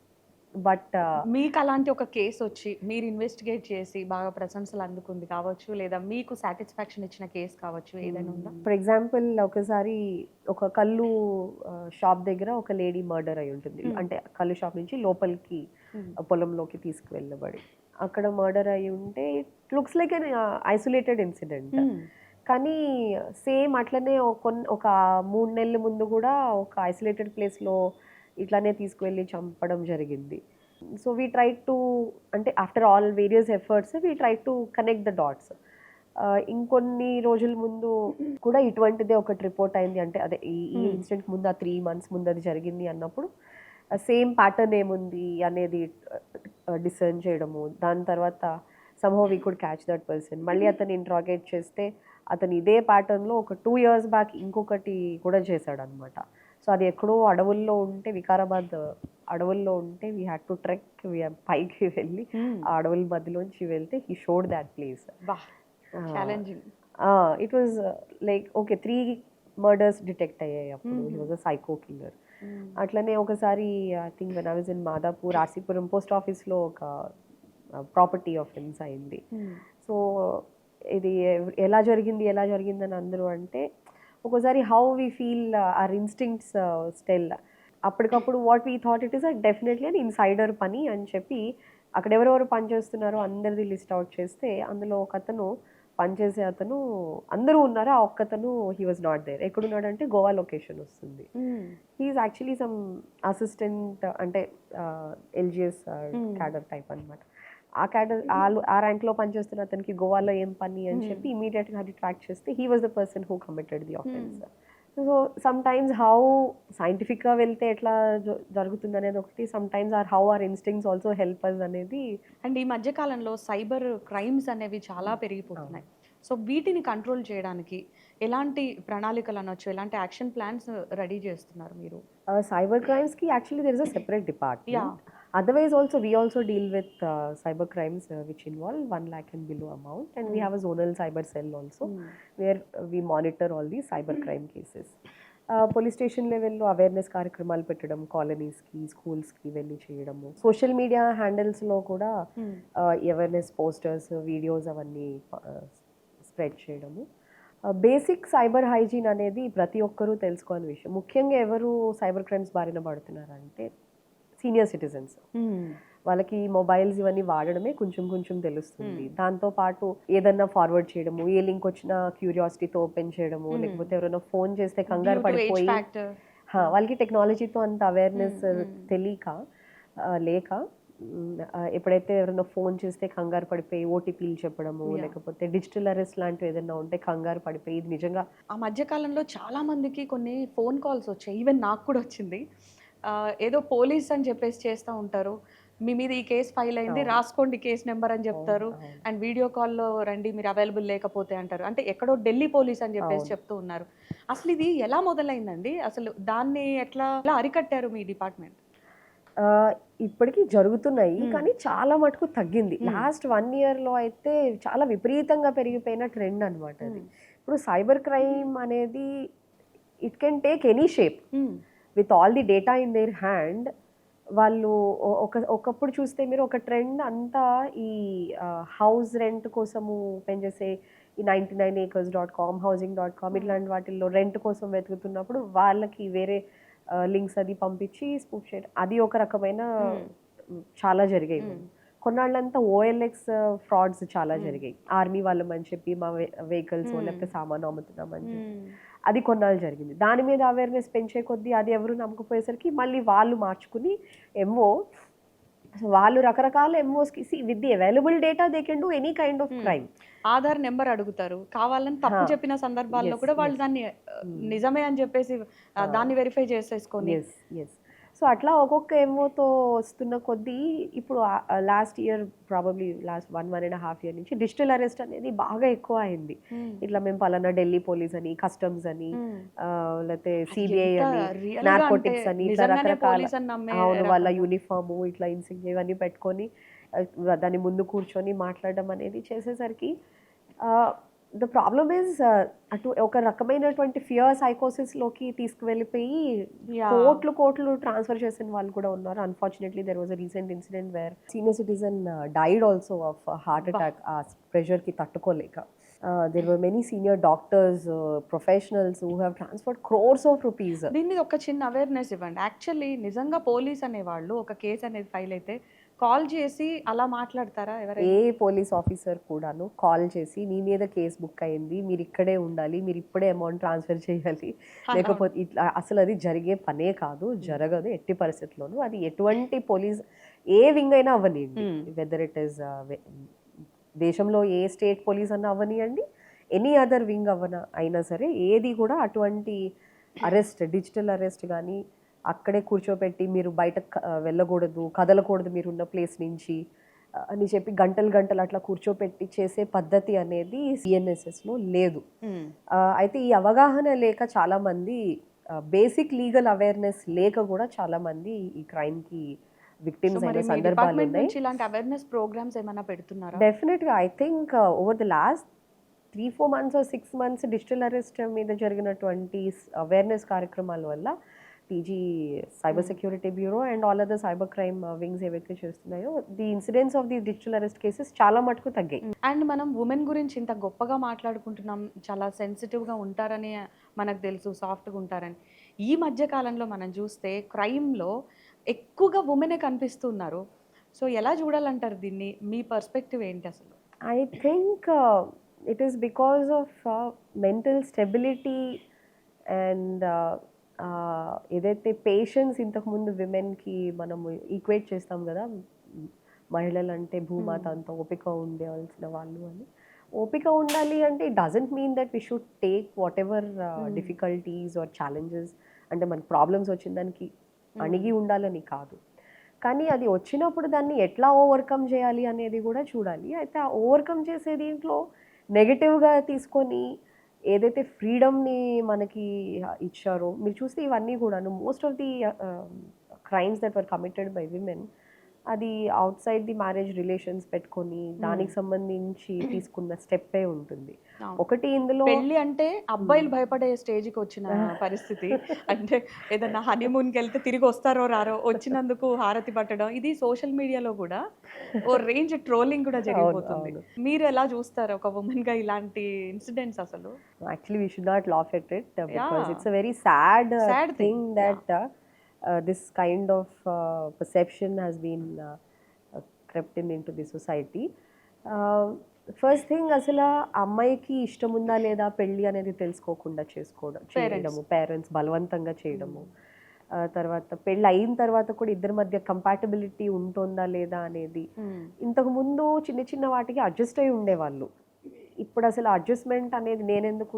but మీకు అలాంటి ఒక కేసు వచ్చి మీరు ఇన్వెస్టిగేట్ చేసి బాగా ప్రశంసలు అందుకుంది కావచ్చు, లేదా మీకు సాటిస్ఫాక్షన్ ఇచ్చిన కేసు కావచ్చు, ఏదైనా ఉందా? ఫర్ ఎగ్జాంపుల్ ఒకసారి ఒక కళ్ళు షాప్ దగ్గర ఒక లేడీ మర్డర్ అయి ఉంటుంది. అంటే కళ్ళు షాప్ నుంచి లోపలికి పొలంలోకి తీసుకువెళ్ళబడి అక్కడ మర్డర్ అయి ఉంటే it looks like an isolated incident. కానీ సేమ్ అట్లనే ఒక 3 నెలల ముందు కూడా ఒక ఐసోలేటెడ్ ప్లేస్లో ఇట్లానే తీసుకువెళ్ళి చంపడం జరిగింది. సో వీ ట్రై టు, అంటే after all various efforts we try to connect the dots. ఇంకొన్ని రోజుల ముందు కూడా ఇటువంటిదే ఒకటి రిపోర్ట్ అయింది. అంటే అదే ఈ ఇన్సిడెంట్ ముందు ఆ 3 months ముందు అది జరిగింది అన్నప్పుడు సేమ్ ప్యాటర్న్ ఏముంది అనేది డిసర్న్ చేయడము. దాని తర్వాత somehow we could catch that person. మళ్ళీ అతను ఇంట్రాగేట్ చేస్తే అతను ఇదే ప్యాటర్న్లో ఒక 2 years బ్యాక్ ఇంకొకటి కూడా చేశాడు అనమాట. సో అది ఎక్కడో అడవుల్లో ఉంటే, వికారాబాద్ అడవుల్లో ఉంటే వీ హ్యాడ్ టు ట్రెక్, పైకి వెళ్ళి ఆ అడవుల మధ్యలోంచి వెళ్తే he showed that place. Challenging. It was like okay 3 murders detect అయ్యాయి అప్పుడు. He was a psycho killer. అట్లనే ఒకసారి I think when I was in Madhapur, RC Puram post ఆఫీస్లో ఒక ప్రాపర్టీ ఆఫెన్స్ అయింది. సో ఇది ఎలా జరిగింది అని అందరూ అంటే, ఒక్కోసారి how we feel are instincts still అప్పటికప్పుడు what we thought it is definitely అని ఇన్సైడర్ పని అని చెప్పి అక్కడ ఎవరెవరు పనిచేస్తున్నారో అందరిది లిస్ట్ అవుట్ చేస్తే అందులో ఒక అతను పనిచేసే అతను అందరూ ఉన్నారు, ఆ ఒక్కతను హీ వాజ్ నాట్ దేర్. ఎక్కడున్నాడంటే గోవా లొకేషన్ వస్తుంది. హీఈస్ యాక్చువల్లీ సమ్ అసిస్టెంట్, అంటే ఎల్జిఎస్ క్యాడర్ టైప్ అనమాట. ఆ క్యాడర్ ఆ ర్యాంక్లో పనిచేస్తున్న అతనికి గోవాలో ఏం పని అని చెప్పి ఇమీడియట్గా అది ట్రాక్ చేస్తే he was the person who committed the offence. So sometimes how సైంటిఫిక్గా వెళ్తే ఎట్లా జరుగుతుంది అనేది ఒకటి, sometimes or how our instincts also help us అనేది. అండ్ ఈ మధ్య కాలంలో సైబర్ క్రైమ్స్ అనేవి చాలా పెరిగిపోతున్నాయి. సో వీటిని కంట్రోల్ చేయడానికి ఎలాంటి ప్రణాళికలు అనొచ్చు, ఎలాంటి యాక్షన్ ప్లాన్స్ రెడీ చేస్తున్నారు మీరు? సైబర్ క్రైమ్స్కి actually there is a separate department. Otherwise also we also deal with cyber crimes which involve 1 lakh and below amount, and we have a zonal cyber cell also where we monitor all these cyber crime cases. Police station లెవెల్లో awareness కార్యక్రమాలు పెట్టడం, కాలనీస్కి స్కూల్స్కి వెళ్ళి చేయడము, social media హ్యాండిల్స్లో కూడా awareness posters videos అవన్నీ spread చేయడము. Basic cyber hygiene అనేది ప్రతి ఒక్కరూ తెలుసుకోని విషయం. ముఖ్యంగా ఎవరు సైబర్ క్రైమ్స్ బారిన పడుతున్నారంటే సీనియర్ సిటిజన్స్. వాళ్ళకి మొబైల్స్ ఇవన్నీ వాడడమే కొంచెం తెలుస్తుంది. దాంతోపాటు ఏదన్నా ఫార్వర్డ్ చేయడము, ఏ లింక్ వచ్చినా క్యూరియాసిటీతో ఓపెన్ చేయడము, లేకపోతే ఎవరైనా ఫోన్ చేస్తే కంగారు పడిపోయి, వాళ్ళకి టెక్నాలజీతో అంత అవేర్నెస్ లేక ఎప్పుడైతే ఎవరైనా ఫోన్ చేస్తే కంగారు పడిపోయి ఓటీపీలు చెప్పడము, లేకపోతే డిజిటల్ అరెస్ట్ లాంటివి ఏదైనా ఉంటే కంగారు పడిపోయి, ఇది నిజంగా ఆ మధ్యకాలంలో చాలా మందికి కొన్ని ఫోన్ కాల్స్ వచ్చాయి, ఈవెన్ నాకు కూడా వచ్చింది. ఏదో పోలీస్ అని చెప్పేసి చేస్తూ ఉంటారు, మీ మీద ఈ కేసు ఫైల్ అయింది రాసుకోండి కేసు నెంబర్ అని చెప్తారు, అండ్ వీడియో కాల్లో రండి మీరు అవైలబుల్ లేకపోతే అంటారు. అంటే ఎక్కడో ఢిల్లీ పోలీస్ అని చెప్పేసి చెప్తూ ఉన్నారు. అసలు ఇది ఎలా మొదలైందండి? అసలు దాన్ని ఎట్లా అరికట్టారు మీ డిపార్ట్మెంట్? ఇప్పటికీ జరుగుతున్నాయి, కానీ చాలా మటుకు తగ్గింది. లాస్ట్ 1 yearలో అయితే చాలా విపరీతంగా పెరిగిపోయిన ట్రెండ్ అనమాట అది. ఇప్పుడు సైబర్ క్రైమ్ అనేది it can take any shape with all the data in their hand. వాళ్ళు ఒకప్పుడు చూస్తే మీరు ఒక ట్రెండ్ అంతా ఈ హౌస్ రెంట్ కోసము ఓపెన్ చేసే ఈ 99acres.com, housing.com ఇట్లాంటి వాటిల్లో రెంట్ కోసం వెతుకుతున్నప్పుడు వాళ్ళకి వేరే లింక్స్ అది పంపించి స్పూఫ్ చేయడం, అది ఒక రకమైన చాలా జరిగాయి. కొన్నాళ్ళంతా OLX ఫ్రాడ్స్ చాలా జరిగాయి. ఆర్మీ వాళ్ళమని చెప్పి మా వెహికల్స్ లేకపోతే సామాను అమ్ముతున్నామని చెప్పి అది కొన్నాళ్ళు జరిగింది. దాని మీద అవేర్నెస్ పెంచే కొద్దీ అది ఎవరు నమ్మకపోయేసరికి మళ్ళీ వాళ్ళు మార్చుకుని ఎంఓ, వాళ్ళు రకరకాల ఎంఓస్కి with the available data they can do any kind of crime. Aadhaar number అడుగుతారు, కావాలని తప్పు చెప్పిన సందర్భాల్లో కూడా వాళ్ళు దాన్ని నిజమే అని చెప్పేసి దాన్ని వెరిఫై చేసేసుకొని. సో అట్లా ఒక్కొక్క ఎంఓతో వస్తున్న కొద్దీ ఇప్పుడు last year probably last 1.5 year నుంచి డిజిటల్ అరెస్ట్ అనేది బాగా ఎక్కువ అయింది. ఇట్లా మేము పలానా ఢిల్లీ పోలీస్ అని, కస్టమ్స్ అని, లేకపోతే సిబిఐ అని, నార్కోటిక్స్ అని, ఇట్లా రకరకాల అవును వాళ్ళ యూనిఫాము ఇట్లా ఇన్సిగ్నియా ఇవన్నీ పెట్టుకొని దాని ముందు కూర్చొని మాట్లాడడం అనేది చేసేసరికి ద ప్రాబ్లమ్ ఈజ్ అటు ఒక రకమైనటువంటి ఫియర్ సైకోసిస్లోకి తీసుకువెళ్ళిపోయి Yeah. కోట్లు ట్రాన్స్ఫర్ చేసిన వాళ్ళు కూడా ఉన్నారు. Unfortunately there was a recent incident wear senior citizen died also of heart attack ఆ ప్రెషర్కి తట్టుకోలేక. There were many senior doctors, professionals who have transferred crores of rupees. దీని మీద ఒక చిన్న అవేర్నెస్ ఇవ్వండి. యాక్చువల్లీ నిజంగా పోలీస్ అనేవాళ్ళు ఒక కేసు అనేది ఫైల్ అయితే కాల్ చేసి అలా మాట్లాడతారా ఏ ఎవరైనా? పోలీస్ ఆఫీసర్ కూడాను కాల్ చేసి మీ మీద కేసు బుక్ అయింది, మీరు ఇక్కడే ఉండాలి, మీరు ఇప్పుడే అమౌంట్ ట్రాన్స్ఫర్ చేయాలి, లేకపోతే ఇట్లా అసలు అది జరిగే పనే కాదు, జరగదు ఎట్టి పరిస్థితుల్లోనూ. అది ఎటువంటి పోలీస్ ఏ వింగ్ అయినా అవ్వనియండి, వెదర్ ఇట్ ఈస్ దేశంలో ఏ స్టేట్ పోలీస్ అన్నా అవ్వనియండి, ఎనీ అదర్ వింగ్ అయినా సరే ఏది కూడా అటువంటి అరెస్ట్, డిజిటల్ అరెస్ట్ కానీ అక్కడే కూర్చోపెట్టి మీరు బయట వెళ్ళకూడదు, కదలకూడదు మీరున్న ప్లేస్ నుంచి అని చెప్పి గంటలు అట్లా కూర్చోపెట్టి చేసే పద్ధతి అనేది సిఎన్ఎస్ఎస్లో లేదు. అయితే ఈ అవగాహన లేక చాలామంది, బేసిక్ లీగల్ అవేర్నెస్ లేక కూడా చాలామంది ఈ క్రైమ్కి విక్టిమ్స్ అయిన సందర్భాలు డిపార్ట్మెంట్ ఉన్నాయి. నుంచి ఇలాంటి అవేర్నెస్ ప్రోగ్రామ్స్ ఏమైనా పెడుతున్నారా? డెఫినెట్గా I think over the last 3-4 months or 6 months digital arrest మీద జరిగినటువంటి అవేర్నెస్ కార్యక్రమాల వల్ల TG cyber security bureau and all other cyber crime wings ఏవైతే చేస్తున్నాయో the incidents of the digital arrest cases చాలా మటుకు తగ్గాయి. అండ్ మనం ఉమెన్ గురించి ఇంత గొప్పగా మాట్లాడుకుంటున్నాం, చాలా సెన్సిటివ్గా ఉంటారని మనకు తెలుసు, సాఫ్ట్గా ఉంటారని. ఈ మధ్య కాలంలో మనం చూస్తే క్రైమ్లో ఎక్కువగా ఉమెనే కనిపిస్తున్నారు. సో ఎలా చూడాలంటారు దీన్ని? మీ పర్స్పెక్టివ్ ఏంటి అసలు? I think it is because of mental stability and ఏదైతే పేషెన్స్ ఇంతకుముందు విమెన్కి మనము ఈక్వేట్ చేస్తాం కదా, మహిళలు అంటే భూమాత అంత ఓపిక ఉండేవలసిన వాళ్ళు అని. ఓపిక ఉండాలి అంటే it doesn't mean that we should take whatever difficulties or challenges, అంటే మనకి ప్రాబ్లమ్స్ వచ్చిన దానికి అణిగి ఉండాలని కాదు, కానీ అది వచ్చినప్పుడు దాన్ని ఎట్లా ఓవర్కమ్ చేయాలి అనేది కూడా చూడాలి. అయితే ఆ ఓవర్కమ్ చేసే దీంట్లో నెగటివ్గా తీసుకొని ఏదైతే ఫ్రీడమ్ని మనకి ఇచ్చారో మీరు చూస్తే ఇవన్నీ కూడాను most of the crimes that were committed by women అది outside the marriage relations పెట్టుకొని దానికి సంబంధించి తీసుకున్న స్టెప్పే ఉంటుంది. ఒకటి ఇందులో పెళ్లి అంటే అబ్బాయిలు భయపడే స్టేజ్కి వచ్చిన పరిస్థితి. అంటే ఏదన్నా హనీమూన్కి వెళ్తే తిరిగి వస్తారో రారో, వచ్చినందుకు హారతి పట్టడం, ఇది సోషల్ మీడియాలో కూడా ఓ రేంజ్ ట్రోలింగ్ కూడా జరిగిపోతుంది. మీరు ఎలా చూస్తారు ఒక ఉమెన్ గా ఇలాంటి ఇన్సిడెంట్స్ అసలు? Actually we should not laugh at it because it's a very sad thing that this kind of perception has been crept into the society. First thing అసలు అమ్మాయికి ఇష్టం ఉందా లేదా పెళ్ళి అనేది తెలుసుకోకుండా చేయడము, పేరెంట్స్ బలవంతంగా చేయడము, తర్వాత పెళ్ళి అయిన తర్వాత కూడా ఇద్దరి మధ్య కంపాటబిలిటీ ఉంటుందా లేదా అనేది. ఇంతకుముందు చిన్న వాటికి అడ్జస్ట్ అయి ఉండేవాళ్ళు, ఇప్పుడు అసలు అడ్జస్ట్మెంట్ అనేది నేనెందుకు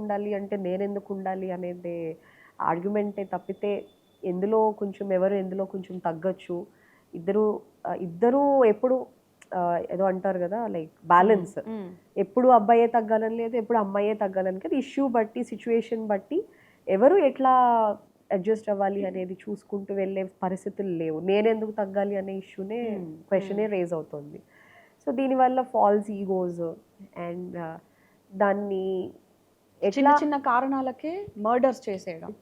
ఉండాలి అనేది ఆర్గ్యుమెంటే తప్పితే ఎందులో కొంచెం తగ్గచ్చు, ఇద్దరు ఎప్పుడు ఏదో అంటారు కదా లైక్ బ్యాలెన్స్, ఎప్పుడు అబ్బాయే తగ్గాలని లేదు, ఎప్పుడు అమ్మాయే తగ్గాలని కదా, ఇష్యూ బట్టి సిచ్యువేషన్ బట్టి ఎవరు ఎట్లా అడ్జస్ట్ అవ్వాలి అనేది చూసుకుంటూ వెళ్ళే పరిస్థితులు లేవు. నేనెందుకు తగ్గాలి అనే ఇష్యూనే క్వశ్చనే రేజ్ అవుతుంది. సో దీనివల్ల ఫాల్స్ ఈగోస్ అండ్ దాన్ని చిన్న కారణాలకే మర్డర్స్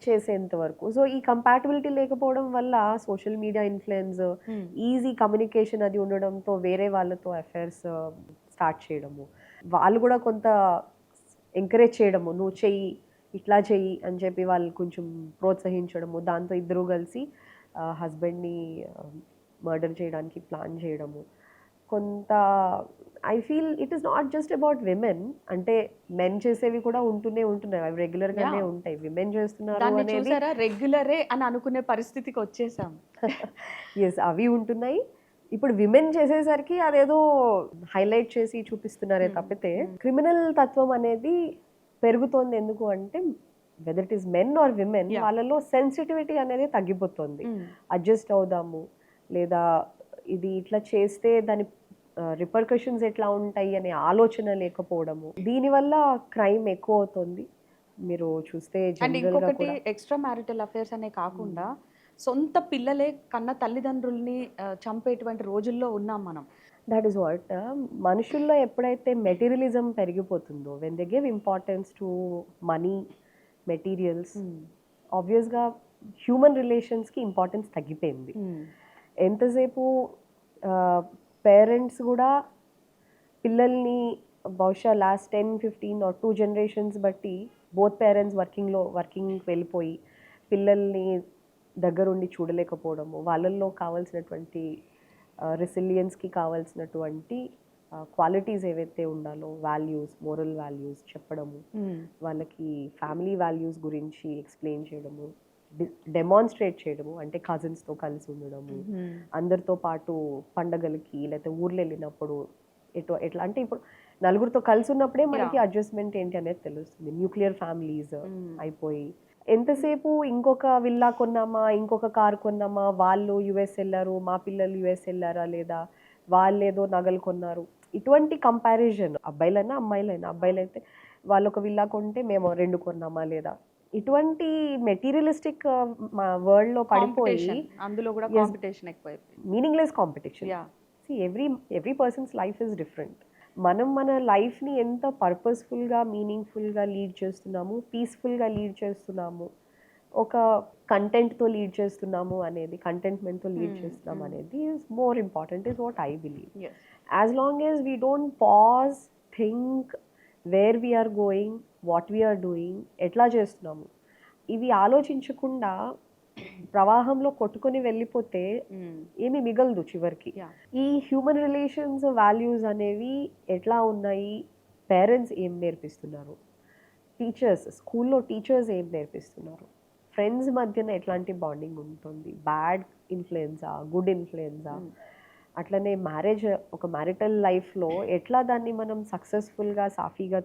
చేసేంత వరకు. సో ఈ కంపాటబిలిటీ లేకపోవడం వల్ల social media influence, easy communication అది ఉండడంతో వేరే వాళ్ళతో అఫైర్స్ స్టార్ట్ చేయడము, వాళ్ళు కూడా కొంత ఎంకరేజ్ చేయడము, నువ్వు చెయ్యి ఇట్లా చెయ్యి అని చెప్పి వాళ్ళు కొంచెం ప్రోత్సహించడము, దాంతో ఇద్దరు కలిసి హస్బెండ్ని మర్డర్ చేయడానికి ప్లాన్ చేయడము. కొంత I feel it is not just about women, అంటే మెన్ చేసేవి కూడా ఉంటున్నాయి, అవి రెగ్యులర్ గానే ఉంటాయి. విమెన్ చేస్తున్నారు అనేది రెగ్యులరే అని అనుకునే పరిస్థితికి వచ్చేసాం. ఎస్, అవి ఉంటున్నాయి. ఇప్పుడు విమెన్ చేసేసరికి అదేదో హైలైట్ చేసి చూపిస్తున్నారే తప్పితే క్రిమినల్ తత్వం అనేది పెరుగుతోంది. ఎందుకు అంటే whether it is men or women, వాళ్ళలో సెన్సిటివిటీ అనేది తగ్గిపోతుంది. అడ్జస్ట్ అవుదాము, లేదా ఇది ఇట్లా చేస్తే దాని రిపర్కషన్స్ ఎట్లా ఉంటాయి అనే ఆలోచన లేకపోవడము, దీనివల్ల క్రైమ్ ఎక్కువ అవుతుంది. మీరు చూస్తే ఇంకొకటి ఎక్స్ట్రా మ్యారిటల్ అఫైర్స్ అనే కాకుండా సొంత పిల్లలే కన్న తల్లిదండ్రుల్ని చంపేటువంటి రోజుల్లో ఉన్నాం మనం. దట్ ఈస్ వాట్ మనుషుల్లో ఎప్పుడైతే మెటీరియలిజం పెరిగిపోతుందో, when they give importance to money, materials, ఆబ్వియస్గా హ్యూమన్ రిలేషన్స్కి ఇంపార్టెన్స్ తగ్గిపోయింది. ఎంతసేపు పేరెంట్స్ కూడా పిల్లల్ని బహుశా లాస్ట్ 10-15 ఆర్ 2 జనరేషన్స్ బట్టి బోత్ పేరెంట్స్ వర్కింగ్కి వెళ్ళిపోయి పిల్లల్ని దగ్గరుండి చూడలేకపోవడము, వాళ్ళల్లో కావాల్సినటువంటి రెసిలియన్స్కి కావాల్సినటువంటి క్వాలిటీస్ ఏవైతే ఉండాలో, వాల్యూస్, మోరల్ వాల్యూస్ చెప్పడము, వాళ్ళకి ఫ్యామిలీ వాల్యూస్ గురించి ఎక్స్ప్లెయిన్ చేయడము, డెమాన్స్ట్రేట్ చేయడము, అంటే కజిన్స్తో కలిసి ఉండడము, అందరితో పాటు పండగలకి లేకపోతే ఊర్లో వెళ్ళినప్పుడు ఎట్లా అంటే ఇప్పుడు నలుగురితో కలిసి ఉన్నప్పుడే మనకి అడ్జస్ట్మెంట్ ఏంటి అనేది తెలుస్తుంది. న్యూక్లియర్ ఫ్యామిలీస్ అయిపోయి ఎంతసేపు ఇంకొక విల్లా కొన్నామా, ఇంకొక కారు కొన్నామా, వాళ్ళు యుఎస్ వెళ్ళారు, మా పిల్లలు యుఎస్ వెళ్ళారా లేదా, వాళ్ళు ఏదో నగలు కొన్నారు, ఇటువంటి కంపారిజన్. అబ్బాయిలైనా అమ్మాయిలైనా, అబ్బాయిలైతే వాళ్ళు ఒక విల్లా కొంటే మేము 2 కొన్నామా లేదా, ఇటువంటి మెటీరియలిస్టిక్ వరల్డ్లో పడిపోయి అందులో కూడా కాంపిటీషన్ ఎక్కువైపోయింది, meaningless competition. See, every person's life is different. మనం మన లైఫ్ని ఎంత పర్పస్ఫుల్గా, మీనింగ్ఫుల్గా లీడ్ చేస్తున్నాము, పీస్ఫుల్గా లీడ్ చేస్తున్నాము, ఒక కంటెంట్తో లీడ్ చేస్తున్నాము అనేది, కంటెంట్మెంట్తో లీడ్ చేస్తున్నాము అనేది is more important, is what I believe. As long as we don't pause, think where we're going, what we're doing, ఎట్లా చేస్తున్నాము, ఇవి ఆలోచించకుండా ప్రవాహంలో కొట్టుకొని వెళ్ళిపోతే ఏమి మిగలదు చివరికి. ఈ హ్యూమన్ రిలేషన్స్, వాల్యూస్ అనేవి ఎట్లా ఉన్నాయి, పేరెంట్స్ ఏం నేర్పిస్తున్నారు, టీచర్స్, స్కూల్లో టీచర్స్ ఏం నేర్పిస్తున్నారు, ఫ్రెండ్స్ మధ్యన ఎట్లాంటి బాండింగ్ ఉంటుంది, బ్యాడ్ ఇన్ఫ్లుయెన్సా, గుడ్ ఇన్ఫ్లుయెన్సా, అట్లనే మ్యారేజ్, ఒక మ్యారిటల్ లైఫ్లో ఎట్లా దాన్ని మనం సక్సెస్ఫుల్గా, సాఫీగా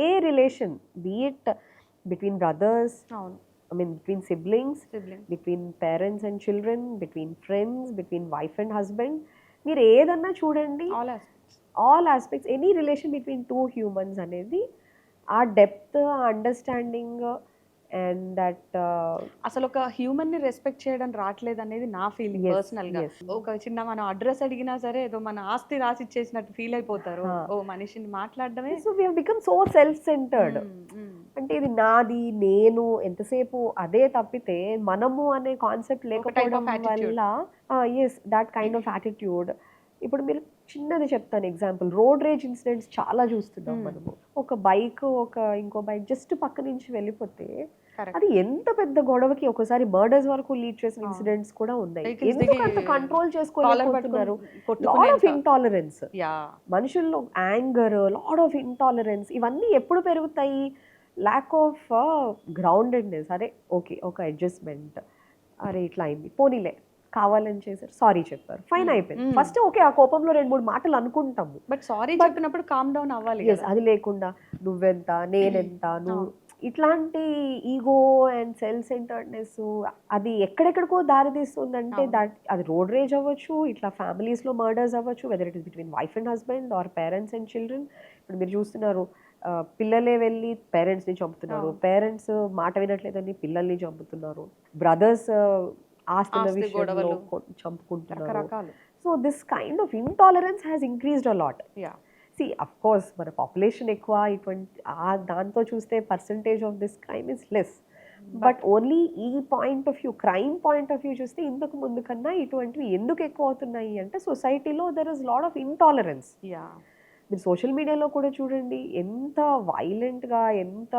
ఏ relation, be it between brothers, I mean, between siblings, between parents and children, between friends, between wife and husband. మీరు ఏదన్నా చూడండి, all aspects, any relation between 2 humans అనేది ఆ డెప్త్, ఆ అండర్స్టాండింగ్ అండ్ దట్ అసలు ఒక హ్యూమన్ ని రెస్పెక్ట్ చేయడం రావట్లేదు అనేది నా ఫీలింగ్ పర్సనల్ గా. ఒక చిన్న మనం అడ్రస్ అడిగినా సరే ఏదో మన ఆస్తి రాసి ఇచ్చేసినట్టు ఫీల్ అయిపోతారు. ఓ మనిషిని మాట్లాడడమే. So we have become so self centred. అంటే ఇది నాది, నేను, ఎంతసేపు అదే తప్పితే మనము అనే కాన్సెప్ట్ లేకపోవడం వల్ల as that kind of attitude. ఇప్పుడు మీరు చిన్నది చెప్తాను ఎగ్జాంపుల్, రోడ్ రేజ్ ఇన్సిడెంట్స్ చాలా చూస్తున్నాం మనము. ఒక బైక్ ఇంకో బైక్ జస్ట్ పక్క నుంచి వెళ్ళిపోతే అది ఎంత పెద్ద గొడవకి ఒకసారి మర్డర్స్ వరకు లీడ్ చేసిన ఇన్సిడెంట్స్ కూడా ఉన్నాయి. ఎందుకు అంత కంట్రోల్ చేసుకోలేకపోతున్నారు? లాట్ ఆఫ్ ఇంటాలరెన్స్ మనుషుల్లో, యాంగర్, లాట్ ఆఫ్ ఇంటాలరెన్స్, ఇవన్నీ ఎప్పుడు పెరుగుతాయి? Lack of groundedness. అరే ఓకే, ఒక అడ్జస్ట్మెంట్, అరే ఇట్లా అయింది, పోనీలే, కావాలని చేశారు, సారీ చెప్పారు, ఫైన్ అయిపోయింది. ఫస్ట్ ఓకే, ఆ కోపంలో 2-3 మాటలు అనుకుంటాము, బట్ సారీ చెప్పినప్పుడు కామ్ డౌన్ అవ్వాలి. అది లేకుండా నువ్వెంత, నేనెంత, నువ్వు, ఇట్లాంటి ఈగో అండ్ సెల్ఫ్ సెంటర్డ్నెస్ అది ఎక్కడెక్కడికో దారి తీస్తుందంటే అది రోడ్ రేజ్ అవ్వచ్చు, ఇట్లా ఫ్యామిలీస్లో మర్డర్స్ అవ్వచ్చు, whether it is between wife and husband or parents and children. ఇప్పుడు మీరు చూస్తున్నారు, పిల్లలే వెళ్ళి పేరెంట్స్ని చంపుతున్నారు, పేరెంట్స్ మాట వినట్లేదని పిల్లల్ని చంపుతున్నారు, బ్రదర్స్ ఆస్తుల విషయంలో చంపుకుంటున్నారు. So this kind of intolerance has increased a lot. See of course మన పాపులేషన్ ఎక్కువ, ఇటువంటి దాంతో చూస్తే percentage of this crime is less, but only ఈ point of view, crime point of view చూస్తే ఇంతకు ముందు కన్నా ఇటువంటివి ఎందుకు ఎక్కువ అవుతున్నాయి అంటే సొసైటీలో there is lot of intolerance. మీరు సోషల్ మీడియాలో కూడా చూడండి, ఎంత వైలెంట్గా, ఎంత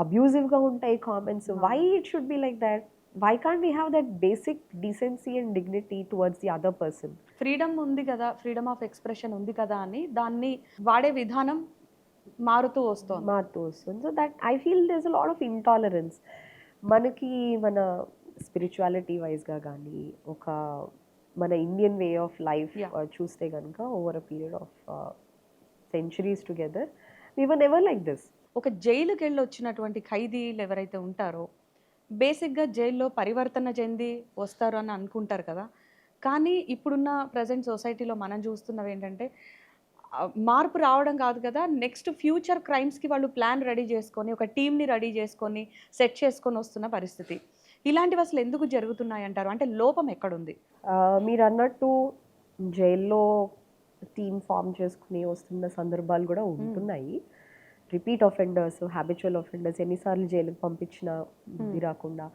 అబ్యూజివ్గా ఉంటాయి comments. Why it should be like that? Why can't we have that basic decency and dignity towards the other person? Freedom ఉంది కదా, ఫ్రీడమ్ ఆఫ్ ఎక్స్ప్రెషన్ ఉంది కదా అని దాన్ని వాడే విధానం మారుతూ వస్తుంది. So that I feel there is a lot of intolerance. మనకి మన స్పిరిచువాలిటీ వైజ్గా కానీ, ఒక మన ఇండియన్ వే ఆఫ్ లైఫ్ చూస్తే కనుక over a period of centuries together we were never like this. ఒక జైలుకి వెళ్ళి వచ్చినటువంటి ఖైదీలు ఎవరైతే ఉంటారో బేసిక్గా జైల్లో పరివర్తన చెంది వస్తారు అని అనుకుంటారు కదా, కానీ ఇప్పుడున్న ప్రజెంట్ సొసైటీలో మనం చూస్తున్నవి ఏంటంటే మార్పు రావడం కాదు కదా, నెక్స్ట్ ఫ్యూచర్ క్రైమ్స్కి వాళ్ళు ప్లాన్ రెడీ చేసుకొని, ఒక టీమ్ని రెడీ చేసుకొని, సెట్ చేసుకొని వస్తున్న పరిస్థితి. ఇలాంటివి అసలు ఎందుకు జరుగుతున్నాయి అంటారు? అంటే లోపం ఎక్కడుంది? మీరు అన్నట్టు జైల్లో టీమ్ ఫామ్ చేసుకుని వస్తున్న సందర్భాలు కూడా ఉంటున్నాయి. రిపీట్ అఫెండర్స్, హ్యాబిచువల్ అఫెండర్స్ ఎన్నిసార్లు జైలుకి పంపించినా బుద్ధి రాకుండా,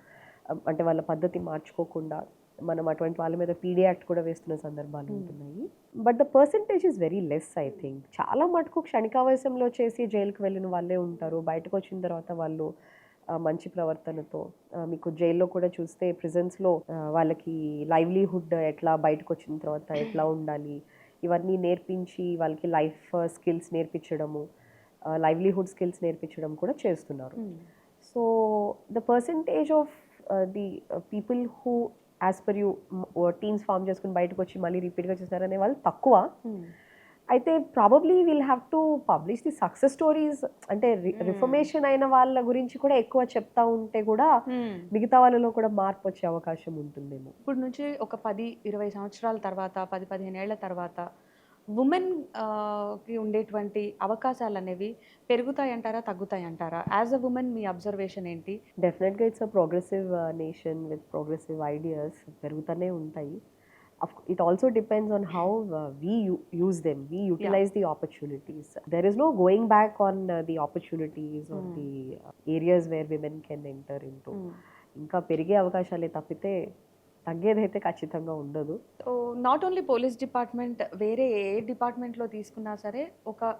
అంటే వాళ్ళ పద్ధతి మార్చుకోకుండా మనం అటువంటి వాళ్ళ మీద పీడీ యాక్ట్ కూడా వేస్తున్న సందర్భాలు ఉంటున్నాయి. But the percentage is very less. I think చాలా మటుకు క్షణికావేశంలో చేసి జైలుకి వెళ్ళిన వాళ్ళే ఉంటారు. బయటకు వచ్చిన తర్వాత వాళ్ళు మంచి ప్రవర్తనతో, మీకు జైల్లో కూడా చూస్తే ప్రిజన్స్లో వాళ్ళకి లైవ్లీహుడ్ ఎట్లా, బయటకు వచ్చిన తర్వాత ఎట్లా ఉండాలి, ఇవన్నీ నేర్పించి వాళ్ళకి లైఫ్ స్కిల్స్ నేర్పించడము, లైవ్లీహుడ్ స్కిల్స్ నేర్పించడం కూడా చేస్తున్నారు. So the percentage of the people who as per you teams form చేసుకుని బయటకు వచ్చి మళ్ళీ రిపీట్గా చేస్తారనే వాళ్ళు తక్కువ. అయితే probably will have to publish the success stories. అంటే రిఫర్మేషన్ అయిన వాళ్ళ గురించి కూడా ఎక్కువ చెప్తా ఉంటే కూడా మిగతా వాళ్ళలో కూడా మార్పు వచ్చే అవకాశం ఉంటుందేమో. ఇప్పుడు నుంచి ఒక 10-20 సంవత్సరాల తర్వాత, 10-15 ఏళ్ల తర్వాత ఉమెన్ కి ఉండేటువంటి అవకాశాలు అనేవి పెరుగుతాయంటారా, తగ్గుతాయంటారా? యాజ్ అ ఉమెన్ మీ అబ్జర్వేషన్ ఏంటి? డెఫినెట్గా it's a progressive nation with progressive ideas, పెరుగుతూనే ఉంటాయి. It also depends on how we use them, we utilize the opportunities. There is no going back on the opportunities or the areas where women can enter into. ఇంకా పెరిగే అవకాశాలే తప్పితే తగ్గేదైతే ఖచ్చితంగా ఉండదు. So not only police department, వేరే ఏ డిపార్ట్మెంట్లో తీసుకున్నా సరే ఒక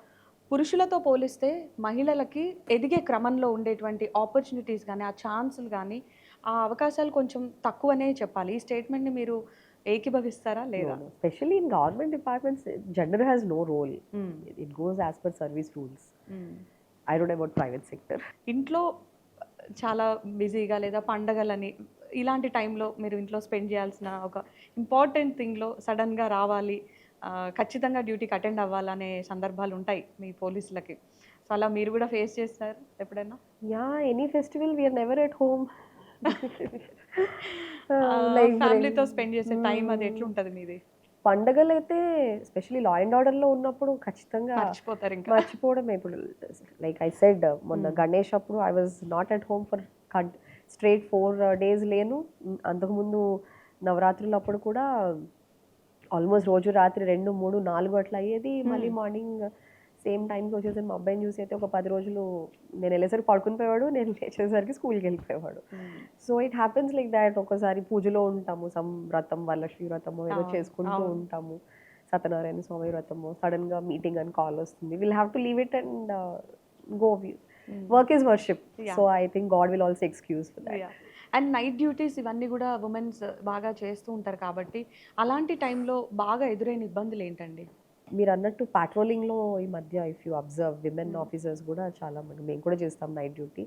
పురుషులతో పోలిస్తే మహిళలకి ఎదిగే క్రమంలో ఉండేటువంటి ఆపర్చునిటీస్ కానీ, ఆ ఛాన్సులు కానీ, ఆ అవకాశాలు కొంచెం తక్కువనే చెప్పాలి. ఈ స్టేట్మెంట్ని మీరు ఏకీభవిస్తారా లేదా? Especially in government departments, gender has no role. It goes as per service rules. I don't know about private sector. ఇంట్లో చాలా బిజీగా లేదా పండగలని ఇలాంటి టైంలో మీరు ఇంట్లో స్పెండ్ చేయాల్సిన ఒక ఇంపార్టెంట్ థింగ్లో సడన్గా రావాలి, ఖచ్చితంగా డ్యూటీకి అటెండ్ అవ్వాలనే సందర్భాలు ఉంటాయి మీ పోలీసులకి. సో అలా మీరు కూడా ఫేస్ చేస్తారు ఎప్పుడైనా? Yeah, any festival we are never at home. ఫ్యామిలీతో స్పెండ్ చేసే టైం అది ఎట్లుంటుంది మీది? పండగలు అయితే ఎస్పెషలీ లా అండ్ ఆర్డర్లో ఉన్నప్పుడు ఖచ్చితంగా మర్చిపోతారు ఇంకా. మర్చిపోవడమే. ఇప్పుడు లైక్ ఐ సెడ్, మొన్న గణేష్ అప్పుడు I was not at home for straight 4 days లేను. అంతకుముందు నవరాత్రులు అప్పుడు కూడా ఆల్మోస్ట్ రోజు రాత్రి 2, 3, 4 అట్లా అయ్యేది. మళ్ళీ మార్నింగ్ సేమ్ టైంకి వచ్చేసరికి మా అబ్బాయిని చూసి అయితే ఒక 10 రోజులు నేను వెళ్ళేసరికి పడుకుని పోయేవాడు, నేను లేచేసరికి స్కూల్కి వెళ్ళిపోయేవాడు. So it happens like that. ఒకసారి పూజలో ఉంటాము, సమ్ వ్రతం, వరలక్ష్మి వ్రతము ఏదో చేసుకుంటూ ఉంటాము, సత్యనారాయణ స్వామి వ్రతము, సడన్గా మీటింగ్ అని కాల్ వస్తుంది, will have to leave it and go. Work is worship, so I think God will also excuse for that. And night duties ఇవన్నీ కూడా ఉమెన్స్ బాగా చేస్తూ ఉంటారు కాబట్టి అలాంటి టైంలో బాగా ఎదురైన ఇబ్బందులు ఏంటండి? మీరు అన్నట్టు పాట్రోలింగ్లో ఈ మధ్య if you observe, women officers కూడా చాలా మంది, మేము కూడా చేస్తాం night duty.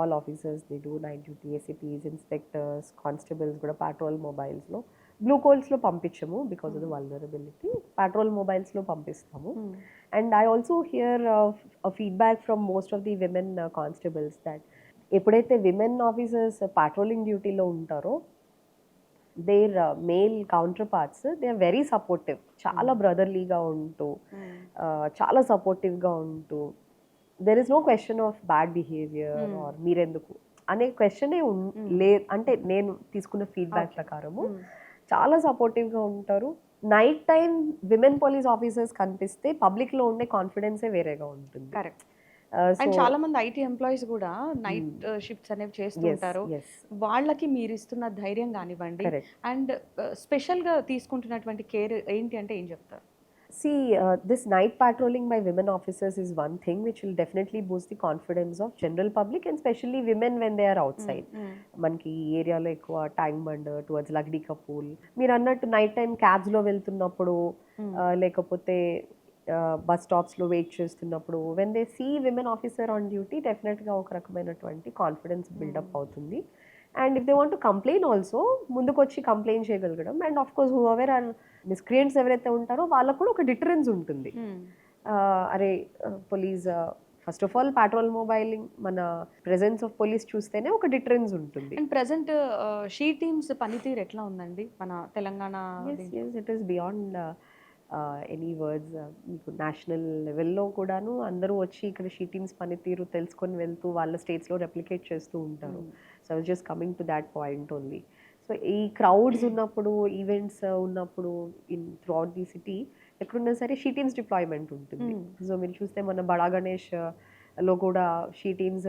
All officers they do night duty. ACPs, inspectors, constables కూడా పాట్రోల్ మొబైల్స్లో, బ్లూ కోల్స్లో పంపించము because of the vulnerability, patrol మొబైల్స్లో పంపిస్తాము. And I also hear feedback from most of the women constables that ఎప్పుడైతే విమెన్ ఆఫీసర్స్ పాట్రోలింగ్ డ్యూటీలో ఉంటారో their male counterparts they are very supportive. చాలా బ్రదర్లీగా ఉంటూ, చాలా సపోర్టివ్గా ఉంటూ, there is no question of bad behaviour or మీరెందుకు అనే క్వశ్చనే అంటే నేను తీసుకున్న ఫీడ్బ్యాక్ ప్రకారము చాలా సపోర్టివ్గా ఉంటారు. Night time women police officers కనిపిస్తే పబ్లిక్లో ఉండే కాన్ఫిడెన్సే వేరేగా ఉంటుంది. కరెక్ట్. అండ్ చాలా మంది ఐటీ ఎంప్లాయీస్ కూడా నైట్ షిఫ్ట్స్ అనేవి చేస్తుంటారు. వాళ్ళకి మీరు ఇస్తున్న ధైర్యం కానివ్వండి, అండ్ స్పెషల్గా తీసుకుంటున్నటువంటి కేర్ ఏంటి అంటే ఏం చెప్తారు? See, this night patrolling by women officers is one thing which will definitely boost the confidence of general public and especially women when they are outside. మనకి ఈ ఏరియాలో ఎక్కువ tank bund towards Lakdikapul, మీరు అన్నట్టు నైట్ టైం క్యాబ్స్లో వెళ్తున్నప్పుడు, లేకపోతే bus స్టాప్స్లో వెయిట్ చేస్తున్నప్పుడు, when they see women officer on duty డెఫినెట్గా ఒక రకమైనటువంటి కాన్ఫిడెన్స్ బిల్డప్ అవుతుంది. And if they want to complain also, ముందుకు వచ్చి కంప్లైంట్ చేయగలగడం. And of course whoever are miscreants ఎవరైతే ఉంటారో వాళ్ళకు కూడా ఒక డిటరెన్స్ ఉంటుంది. అరే police, first of all patrol mobiling, మన ప్రెజెన్స్ ఆఫ్ పోలీస్ చూస్తేనే ఒక డిటరెన్స్ ఉంటుంది. అండ్ ప్రెసెంట్ షీ టీమ్స్ పనితీరు ఎట్లా ఉందండి మన Telangana? It is beyond any words. మీకు నేషనల్ లెవెల్లో కూడాను అందరూ వచ్చి ఇక్కడ షీ టీమ్స్ పనితీరు తెలుసుకొని వెళ్తూ వాళ్ళ స్టేట్స్లో రెప్లికేట్ చేస్తూ ఉంటారు. So I was just coming to that point only. So ఈ క్రౌడ్స్ ఉన్నప్పుడు, ఈవెంట్స్ ఉన్నప్పుడు త్రూఅవుట్ ది సిటీ ఎక్కడున్నా సరే షీ టీమ్స్ డిప్లాయ్మెంట్ ఉంటుంది. సో మీరు చూస్తే మన బడా గణేష్ లో కూడా షీ టీమ్స్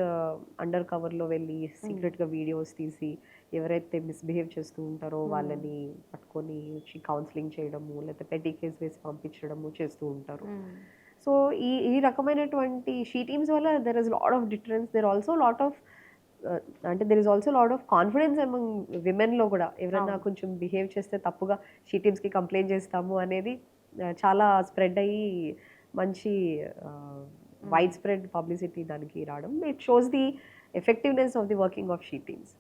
అండర్ కవర్లో వెళ్ళి సీక్రెట్గా వీడియోస్ తీసి ఎవరైతే మిస్బిహేవ్ చేస్తూ ఉంటారో వాళ్ళని పట్టుకొని వచ్చి కౌన్సిలింగ్ చేయడము, లేకపోతే పెట్టి కేసు వేసి పంపించడము చేస్తూ ఉంటారు. సో ఈ ఈ రకమైనటువంటి షీ టీమ్స్ వల్ల there is lot of difference. There also lot of అంటే there is also lot of confidence among విమెన్లో కూడా. ఎవరైనా కొంచెం బిహేవ్ చేస్తే తప్పుగా షీ టీమ్స్కి కంప్లైంట్ చేస్తాము అనేది చాలా స్ప్రెడ్ అయ్యి మంచి వైడ్ స్ప్రెడ్ పబ్లిసిటీ దానికి రావడం. It shows the effectiveness of the working of she teams.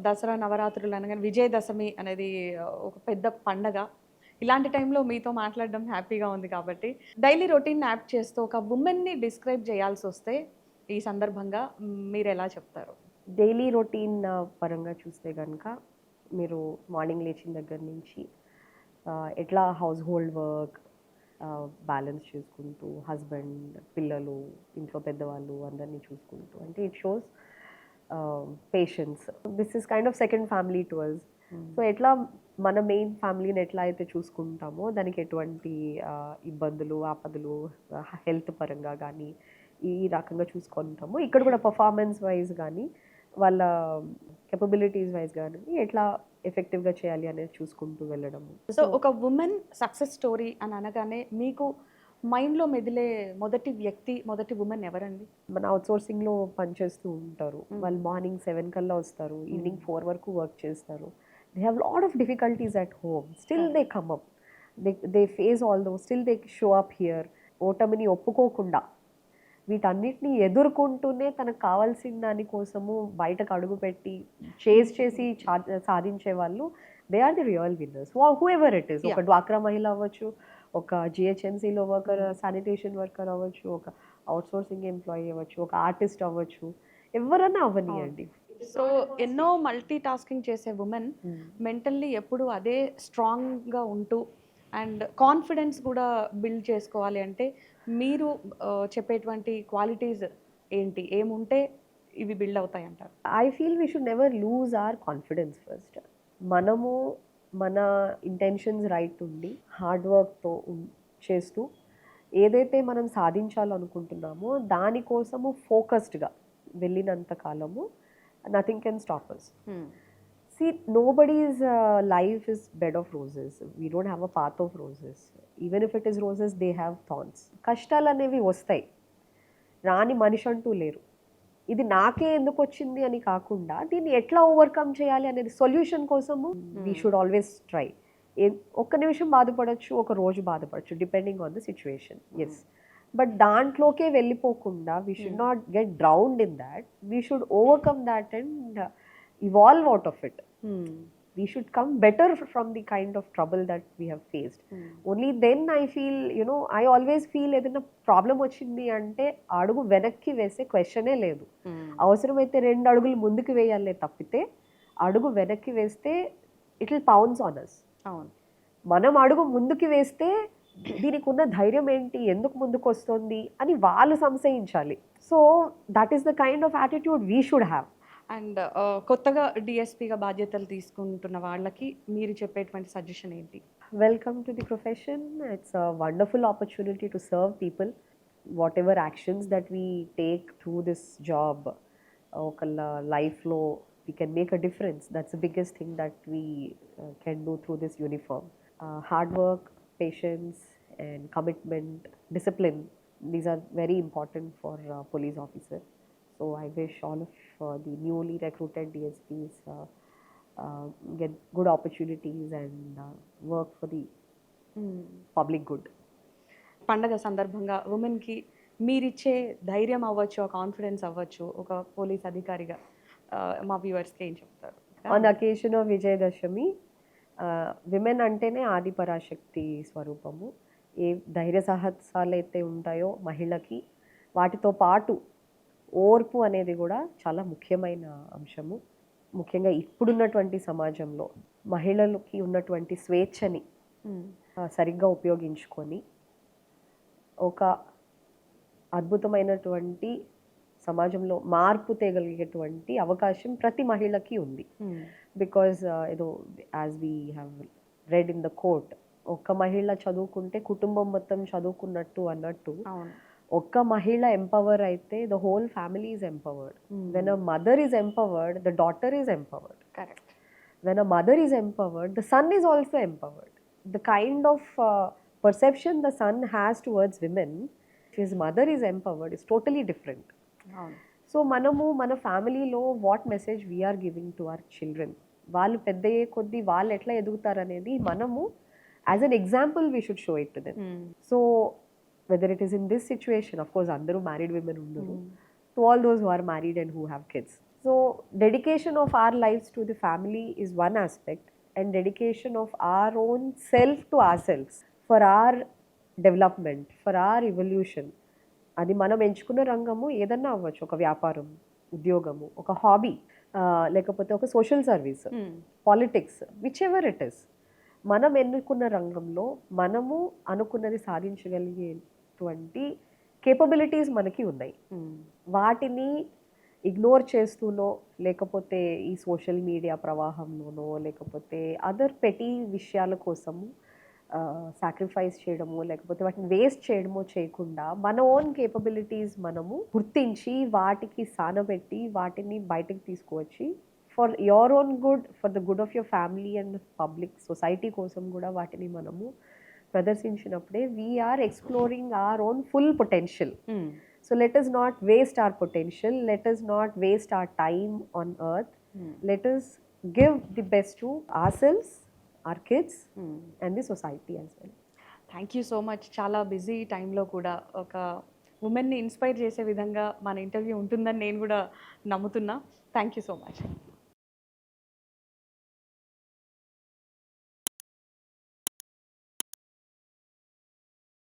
Dasara నవరాత్రులు అనగానే విజయదశమి అనేది ఒక పెద్ద పండగ. ఇలాంటి టైంలో మీతో మాట్లాడడం హ్యాపీగా ఉంది కాబట్టి డైలీ రొటీన్ యాప్ చేస్తూ ఒక ఉమెన్ని డిస్క్రైబ్ చేయాల్సి వస్తే ఈ సందర్భంగా మీరు ఎలా చెప్తారు? డైలీ రొటీన్ పరంగా చూస్తే కనుక మీరు మార్నింగ్ లేచిన దగ్గర నుంచి ఎట్లా హౌస్ హోల్డ్ వర్క్ బ్యాలెన్స్ చేసుకుంటూ, హస్బెండ్, పిల్లలు, ఇంట్లో పెద్దవాళ్ళు అందరినీ చూసుకుంటూ, అంటే it shows patience. This is kind of second family to us. So ఎట్లా మన మెయిన్ ఫ్యామిలీని ఎట్లా అయితే చూసుకుంటామో దానికి ఎటువంటి ఇబ్బందులు, ఆపదలు హెల్త్ పరంగా కానీ ఈ రకంగా చూసుకుంటాము. ఇక్కడ కూడా పర్ఫార్మెన్స్ వైజ్ కానీ వాళ్ళ కెపబిలిటీస్ వైజ్ కానీ ఎట్లా ఎఫెక్టివ్గా చేయాలి అనేది చూసుకుంటూ వెళ్ళడము. సో ఒక ఉమెన్ సక్సెస్ స్టోరీ అని అనగానే మీకు మైండ్లో మెదిలే మొదటి వ్యక్తి, మొదటి ఉమెన్ ఎవరండి? మన అవుట్సోర్సింగ్లో పనిచేస్తూ ఉంటారు. వాళ్ళు మార్నింగ్ 7 కల్లా వస్తారు, ఈవినింగ్ 4 వరకు వర్క్ చేస్తారు. They have lot of difficulties at home, still they come up, they face all though, still they show up here. ఓటమిని ఒప్పుకోకుండా వీటన్నిటిని ఎదుర్కొంటూనే తనకు కావాల్సిన దానికోసము బయటకు అడుగుపెట్టి చేసి సాధించే వాళ్ళు, they are the real winners. Whoever it is. ఒక డ్వాక్రా మహిళ అవ్వచ్చు, ఒక జిహెచ్ఎంసీలో వర్కర్, శానిటేషన్ వర్కర్ అవ్వచ్చు, ఒక అవుట్సోర్సింగ్ ఎంప్లాయీ అవ్వచ్చు, ఒక ఆర్టిస్ట్ అవ్వచ్చు, ఎవరన్నా అవ్వనియండి. సో ఎన్నో మల్టీ టాస్కింగ్ చేసే ఉమెన్ మెంటల్లీ ఎప్పుడు అదే స్ట్రాంగ్గా ఉంటూ అండ్ కాన్ఫిడెన్స్ కూడా బిల్డ్ చేసుకోవాలి అంటే మీరు చెప్పేటువంటి క్వాలిటీస్ ఏంటి, ఏముంటే ఇవి బిల్డ్ అవుతాయి అంటారు? I feel we should never lose our confidence first. మనము మన ఇంటెన్షన్స్ రైట్ ఉండి హార్డ్ వర్క్తో చేస్తూ ఏదైతే మనం సాధించాలనుకుంటున్నామో దానికోసము ఫోకస్డ్గా వెళ్ళినంత కాలము nothing can stop us. See, nobody's life is bed of roses. We don't have a path of roses. Even if it is roses, they have thorns. కష్టాలు అనేవి వస్తాయి, రాని మనిషి అంటూ లేరు. ఇది నాకే ఎందుకు వచ్చింది అని కాకుండా దీన్ని ఎట్లా ఓవర్కమ్ చేయాలి అనేది సొల్యూషన్ కోసము వీ షుడ్ ఆల్వేస్ ట్రై. ఒక్క నిమిషం బాధపడచ్చు, ఒక రోజు బాధపడచ్చు, depending on the situation. Yes, but దాంట్లోకే వెళ్ళిపోకుండా we should not get drowned in that. We should overcome that and evolve out of it. We should come better from the kind of trouble that we have faced. Only then I feel, I always feel ఏదైనా problem వచ్చింది అంటే అడుగు వెనక్కి వేసే క్వశ్చనే లేదు. అవసరమైతే 2 అడుగులు ముందుకు వేయాలే తప్పితే అడుగు వెనక్కి వేస్తే it will pounce on us. అవును, మనం అడుగు ముందుకు వేస్తే దీనికి ఉన్న ధైర్యం ఏంటి, ఎందుకు ముందుకు వస్తుంది అని వాళ్ళు సంశయించాలి. So that is the kind of attitude we should have. And కొత్తగా డిఎస్పీగా బాధ్యతలు తీసుకుంటున్న వాళ్ళకి మీరు చెప్పేటువంటి సజెషన్ ఏంటి? Welcome to the profession. It's a wonderful opportunity to serve people. Whatever actions that we take through this job, okalla life lo we can make a difference. That's the biggest thing that we can do through this uniform. Hard work, patience and commitment, discipline, these are very important for police officer. So I wish all of the newly recruited DSPs get good opportunities and work for the public good. పండగ సందర్భంగా ఉమెన్కి మీరిచ్చే ధైర్యం అవ్వచ్చు, confidence అవ్వచ్చు, ఒక police అధికారిగా మా వ్యూవర్స్కి ఏం చెప్తారు? On occasion of Vijayadashami, women అంటేనే ఆది పరాశక్తి స్వరూపము. ఏ ధైర్య సాహసాలు అయితే ఉంటాయో మహిళకి, వాటితో పాటు ఓర్పు అనేది కూడా చాలా ముఖ్యమైన అంశము. ముఖ్యంగా ఇప్పుడున్నటువంటి సమాజంలో మహిళలకి ఉన్నటువంటి స్వేచ్ఛని సరిగ్గా ఉపయోగించుకొని ఒక అద్భుతమైనటువంటి సమాజంలో మార్పు తేగలిగేటువంటి అవకాశం ప్రతి మహిళకి ఉంది. బికాజ్ ఏదో as we have read in the court, ఒక్క మహిళ చదువుకుంటే కుటుంబం మొత్తం చదువుకున్నట్టు అన్నట్టు అవును. ఒక్క మహిళ ఎంపవర్ అయితే the whole family is empowered. When a mother is empowered, the daughter is empowered. Correct. When a mother is empowered, the son is also empowered. The kind of perception the son has towards women, if his mother is empowered, is totally different. అవును. So మనము మన ఫ్యామిలీలో what message we're giving to our children, వాళ్ళు పెద్ద అయ్యే కొద్దీ వాళ్ళు ఎట్లా ఎదుగుతారు అనేది మనము as an example we should show it to them. So whether it is in this situation, of course అందరూ మ్యారీడ్ విమెన్ ఉండరు, to all those who are married and who have kids. So dedication of our lives to the family is one aspect, and dedication of our own self to ourselves for our development, for our evolution. అది మనం ఎంచుకున్న రంగము ఏదన్నా అవ్వచ్చు, ఒక వ్యాపారం, ఉద్యోగము, ఒక హాబీ, లేకపోతే ఒక social service, politics, which ever it is. మనం ఎన్నుకున్న రంగంలో మనము అనుకున్నది సాధించగలిగేటువంటి కేపబిలిటీస్ మనకి ఉన్నాయి. వాటిని ఇగ్నోర్ చేస్తూనో, లేకపోతే ఈ సోషల్ మీడియా ప్రవాహంలోనో, లేకపోతే అదర్ పెటీ విషయాల కోసము సాక్రిఫైస్ చేయడమో, లేకపోతే వాటిని వేస్ట్ చేయడమో చేయకుండా మన ఓన్ కేపబిలిటీస్ మనము గుర్తించి వాటికి సానబెట్టి వాటిని బయటకు తీసుకువచ్చి for your own good, for the good of your family and public society కోసం కూడా వాటిని మనము ప్రదర్శించినప్పుడే we are exploring our own full potential. So let us not waste our potential, let us not waste our time on earth. Let us give the best to ourselves, our kids, and the society as well. Thank you so much. చాలా busy టైంలో కూడా ఒక ఉమెన్ని inspire చేసే విధంగా మన interview ఉంటుందని నేను కూడా నమ్ముతున్నా. Thank you so much.